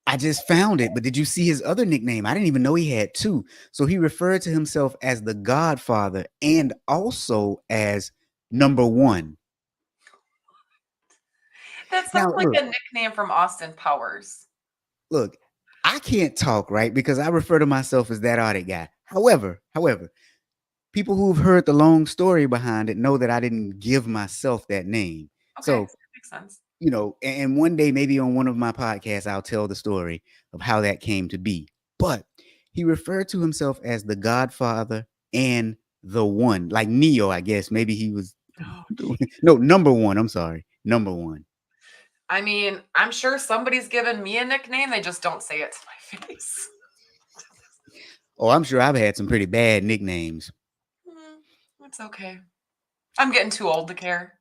I just found it, but did you see his other nickname? I didn't even know he had two. So he referred to himself as the Godfather and also as number one. That sounds Now, like look, a nickname from Austin Powers. look, I can't talk, right? Because I refer to myself as that audit guy. However, people who've heard the long story behind it know that I didn't give myself that name. Okay, So, that makes sense. and one day maybe on one of my podcasts, I'll tell the story of how that came to be. But he referred to himself as the Godfather and the one, like Neo, I guess. Maybe he was, Oh, no, number one. I'm sorry, number one. I mean, I'm sure somebody's given me a nickname. They just don't say it to my face. Oh, I'm sure I've had some pretty bad nicknames. Mm, It's okay. I'm getting too old to care.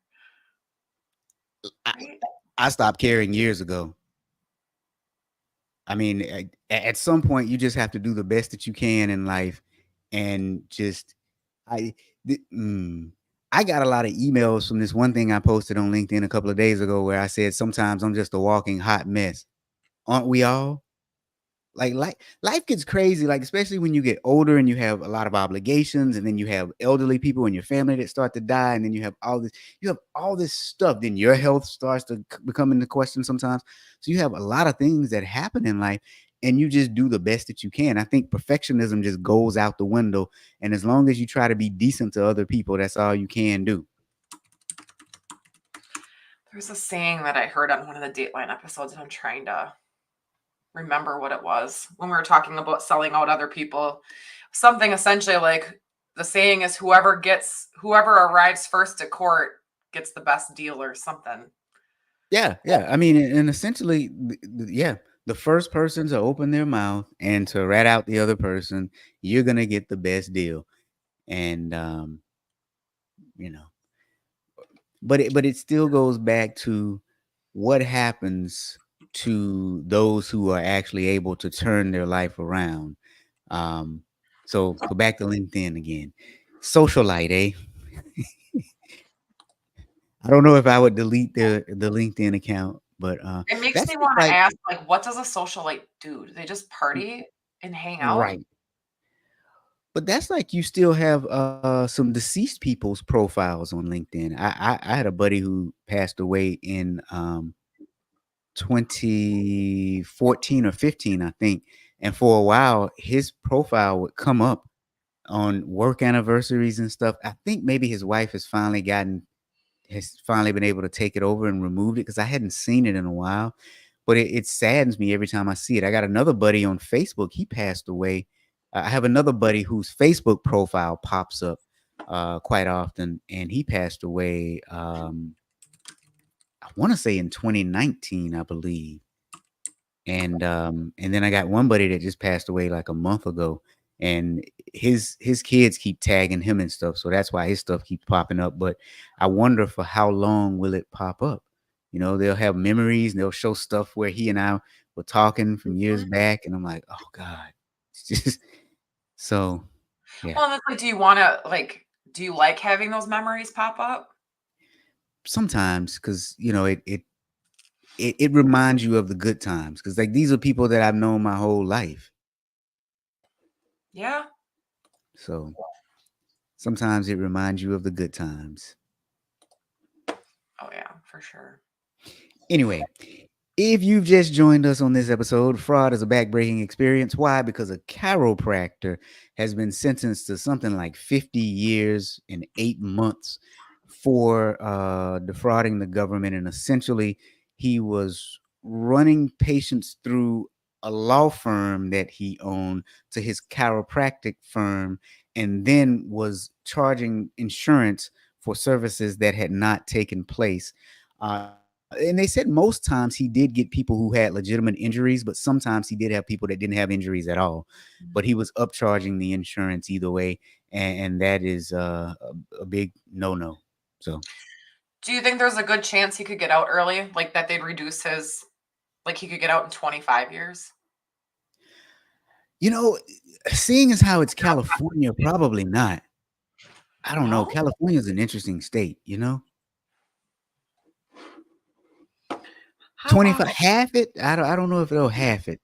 I, Right? I stopped caring years ago. I mean, at some point, you just have to do the best that you can in life, and just I, th- mm, I got a lot of emails from this one thing I posted on LinkedIn a couple of days ago, where I said sometimes I'm just a walking hot mess. Aren't we all? Like life gets crazy, like especially when you get older and you have a lot of obligations, and then you have elderly people in your family that start to die, and then you have all this stuff. Then your health starts to become into question sometimes. So you have a lot of things that happen in life, and you just do the best that you can. I think perfectionism just goes out the window, and as long as you try to be decent to other people, that's all you can do. There's a saying that I heard on one of the Dateline episodes, and I'm trying to remember what it was when we were talking about selling out other people. Something essentially like the saying is whoever arrives first at court gets the best deal or something. Yeah, yeah. I mean, and essentially, yeah, the first person to open their mouth and to rat out the other person, you're gonna get the best deal. And you know, but it still goes back to what happens to those who are actually able to turn their life around. Um, so back to LinkedIn again. Socialite, eh? I don't know if I would delete the LinkedIn account, but It makes that's me just want to like ask, like, what does a socialite do? Do they just party and hang out? right. But that's like you still have some deceased people's profiles on LinkedIn. I had a buddy who passed away in 2014 or 15, I think. And for a while, his profile would come up on work anniversaries and stuff. I think maybe his wife has finally been able to take it over and removed it, because I hadn't seen it in a while. But it saddens me every time I see it. I got another buddy on Facebook. He passed away. I have another buddy whose Facebook profile pops up quite often, and he passed away. I want to say in 2019, I believe. And then I got one buddy that just passed away like a month ago, and his kids keep tagging him and stuff, so that's why his stuff keeps popping up. But I wonder for how long will it pop up. They'll have memories and they'll show stuff where he and I were talking from years Mhm. back, and I'm like, oh god. It's just so yeah. Well, and it's like, do you like having those memories pop up? Sometimes, because it reminds you of the good times, because like these are people that I've known my whole life. Yeah. So sometimes it reminds you of the good times. Oh yeah, for sure. Anyway, if you've just joined us on this episode, fraud is a backbreaking experience. Why? Because a chiropractor has been sentenced to something like 50 years and 8 months for defrauding the government. And essentially, he was running patients through a law firm that he owned to his chiropractic firm, and then was charging insurance for services that had not taken place. And they said most times he did get people who had legitimate injuries, but sometimes he did have people that didn't have injuries at all. But he was upcharging the insurance either way, and that is a big no. So Do you think there's a good chance he could get out early? Like that they'd reduce his like he could get out in 25 years? you know, seeing as how it's California, probably not. I don't know. No? California is an interesting state. How 25, about half it. I don't know if they'll half it.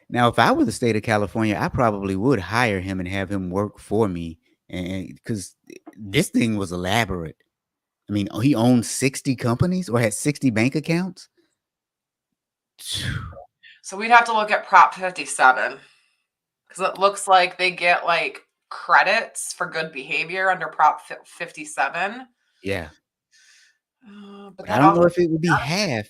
Now, if I were the state of California, I probably would hire him and have him work for me, and because this thing was elaborate. I mean, he owned 60 companies or had 60 bank accounts. so we'd have to look at Prop 57 because it looks like they get like credits for good behavior under Prop 57. Yeah, But but I that don't also, know if it would be half.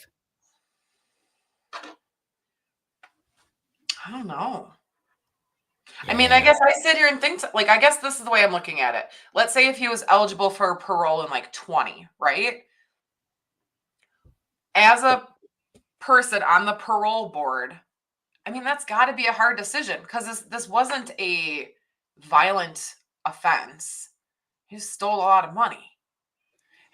I don't know. I mean, I Yeah, guess I sit here and think like I guess this is the way I'm looking at it. Let's say if he was eligible for parole in like 20, right? As a person on the parole board, I mean, that's got to be a hard decision because this wasn't a violent offense. He just stole a lot of money.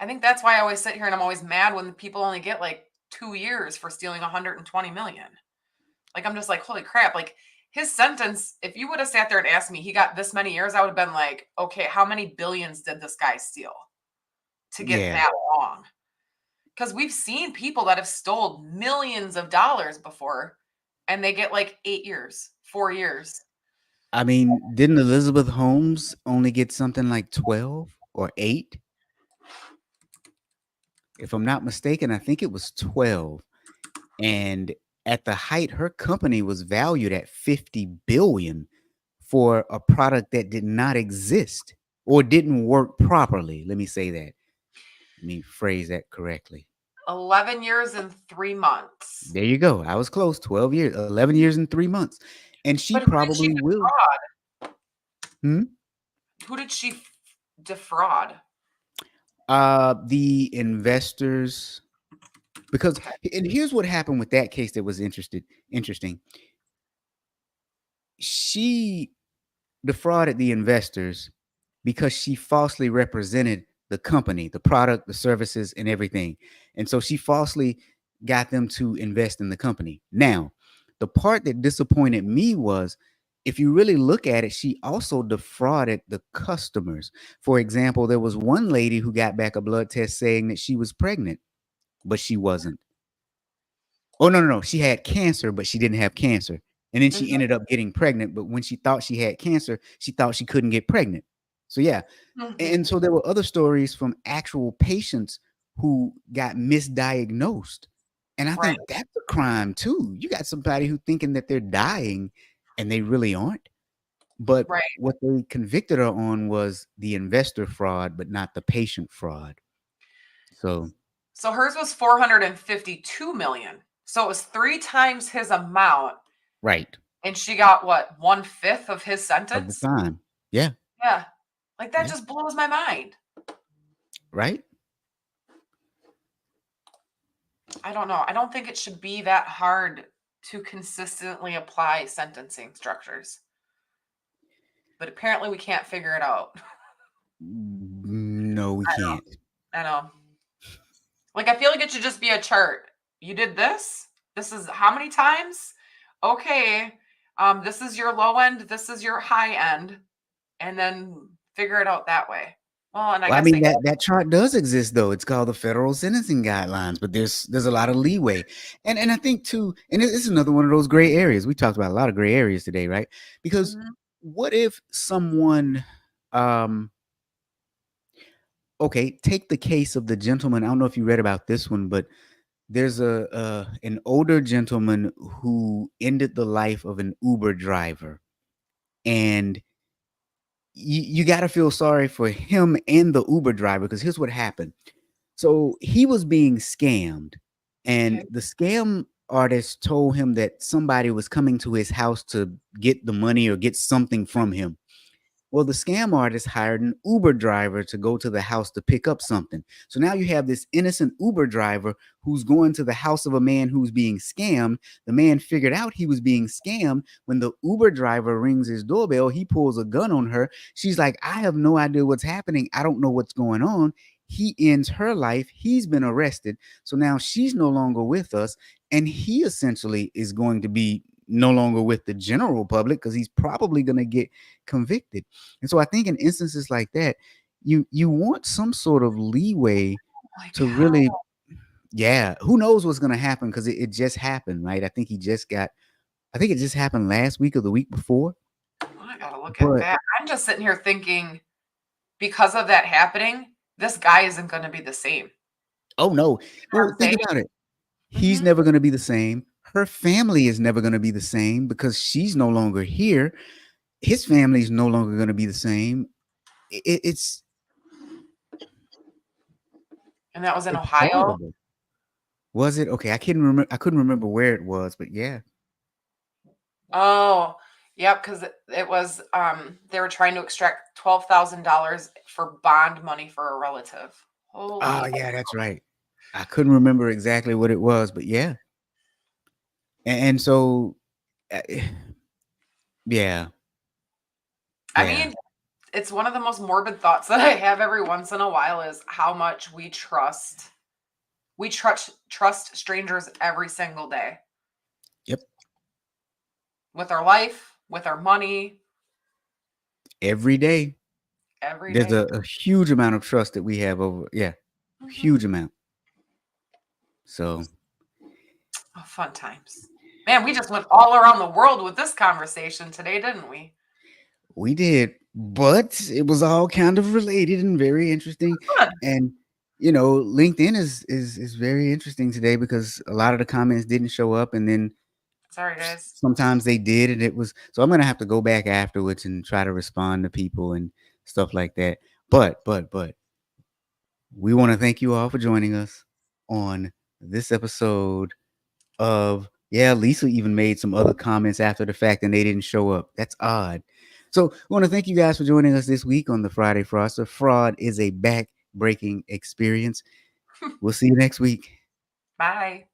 I think that's why I always sit here and I'm always mad when people only get like 2 years for stealing 120 million. Like, I'm just like, holy crap. Like, his sentence, if you would have sat there and asked me, he got this many years, I would have been like, okay, how many billions did this guy steal to get Yeah. that long? Because we've seen people that have stole millions of dollars before and they get like 8 years, 4 years. I mean, didn't Elizabeth Holmes only get something like 12 or 8? If I'm not mistaken, I think it was 12. And at the height, her company was valued at 50 billion for a product that did not exist or didn't work properly. Let me say that. Let me phrase that correctly. 11 years and 3 months. There you go. I was close. 12 years, 11 years and 3 months. And she But who did she probably will. defraud? Hmm? Who did she defraud? The investors, because Okay. and here's what happened with that case that was interesting. She defrauded the investors because she falsely represented the company, the product, the services, and everything. And so she falsely got them to invest in the company. Now, the part that disappointed me was if you really look at it, she also defrauded the customers. For example, there was one lady who got back a blood test saying that she was pregnant, but she wasn't. Oh, no, no, no. She had cancer, but she didn't have cancer. And then she Mhm, ended up getting pregnant. But when she thought she had cancer, she thought she couldn't get pregnant. So, yeah. mhm. And so there were other stories from actual patients who got misdiagnosed. And I Right, think that's a crime too. You got somebody who thinking that they're dying and they really aren't. But right. what they convicted her on was the investor fraud, but not the patient fraud. So, So hers was 452 million. So it was 3 times his amount. right. And she got what, 1/5 of his Of the sentence? time. Yeah. Yeah. Like that Yeah. just blows my mind. Right. I don't know. I don't think it should be that hard to consistently apply sentencing structures. But apparently we can't figure it out. No, we I can't. know. I know. Like I feel like it should just be a chart. You did this. This is how many times? Okay. This is your low end, this is your high end, and then figure it out that way. Well, and I Well, I guess mean they that chart does exist though. It's called the federal sentencing guidelines, but there's a lot of leeway, and I think too, and it's another one of those gray areas. We talked about a lot of gray areas today, right? Because Mhm. what if someone, um, okay, take the case of the gentleman. I don't know if you read about this one, but there's an older gentleman who ended the life of an Uber driver, and you got to feel sorry for him and the Uber driver because here's what happened. So he was being scammed, and Okay. the scam artist told him that somebody was coming to his house to get the money or get something from him. Well, the scam artist hired an Uber driver to go to the house to pick up something. So now you have this innocent Uber driver who's going to the house of a man who's being scammed. The man figured out he was being scammed. When the Uber driver rings his doorbell, he pulls a gun on her. She's like, I have no idea what's happening. I don't know what's going on. He ends her life. He's been arrested. So now she's no longer with us. And he essentially is going to be no longer with the general public because he's probably going to get convicted. And so I think in instances like that, you want some sort of leeway Like to how? really, yeah, who knows what's going to happen because it just happened, right? I think it just happened last week or the week before. I gotta look at But that. I'm just sitting here thinking because of that happening, this guy isn't going to be the same. You oh no, know what well I'm think saying? about it. He's Hmm. never going to be the same. Her family is never going to be the same because she's no longer here. His family is no longer going to be the same. It's And that was in it's Ohio. horrible. Was it okay? I couldn't remember. I couldn't remember where it was, but yeah. Oh, yep, because it was they were trying to extract $12,000 for bond money for a relative. Oh, Holy, yeah, that's right. I couldn't remember exactly what it was, but yeah. And so uh, yeah, I yeah. mean, it's one of the most morbid thoughts that I have every once in a while is how much we trust strangers every single day Yep. with our life, with our money, Every day. every There's day. a huge amount of trust that we have over, yeah, Mhm. huge amount. So Oh, fun times. Man, we just went all around the world with this conversation today, didn't we? we did, but it was all kind of related and very interesting. Good. And LinkedIn is very interesting today because a lot of the comments didn't show up, and then Sorry, guys. sometimes they did, and it was so I'm gonna have to go back afterwards and try to respond to people and stuff like that. But we want to thank you all for joining us on this episode of, yeah, Lisa even made some other comments after the fact and they didn't show up. That's odd. So we want to thank you guys for joining us this week on the Friday Froster. Fraud is a back breaking experience. We'll see you next week. Bye.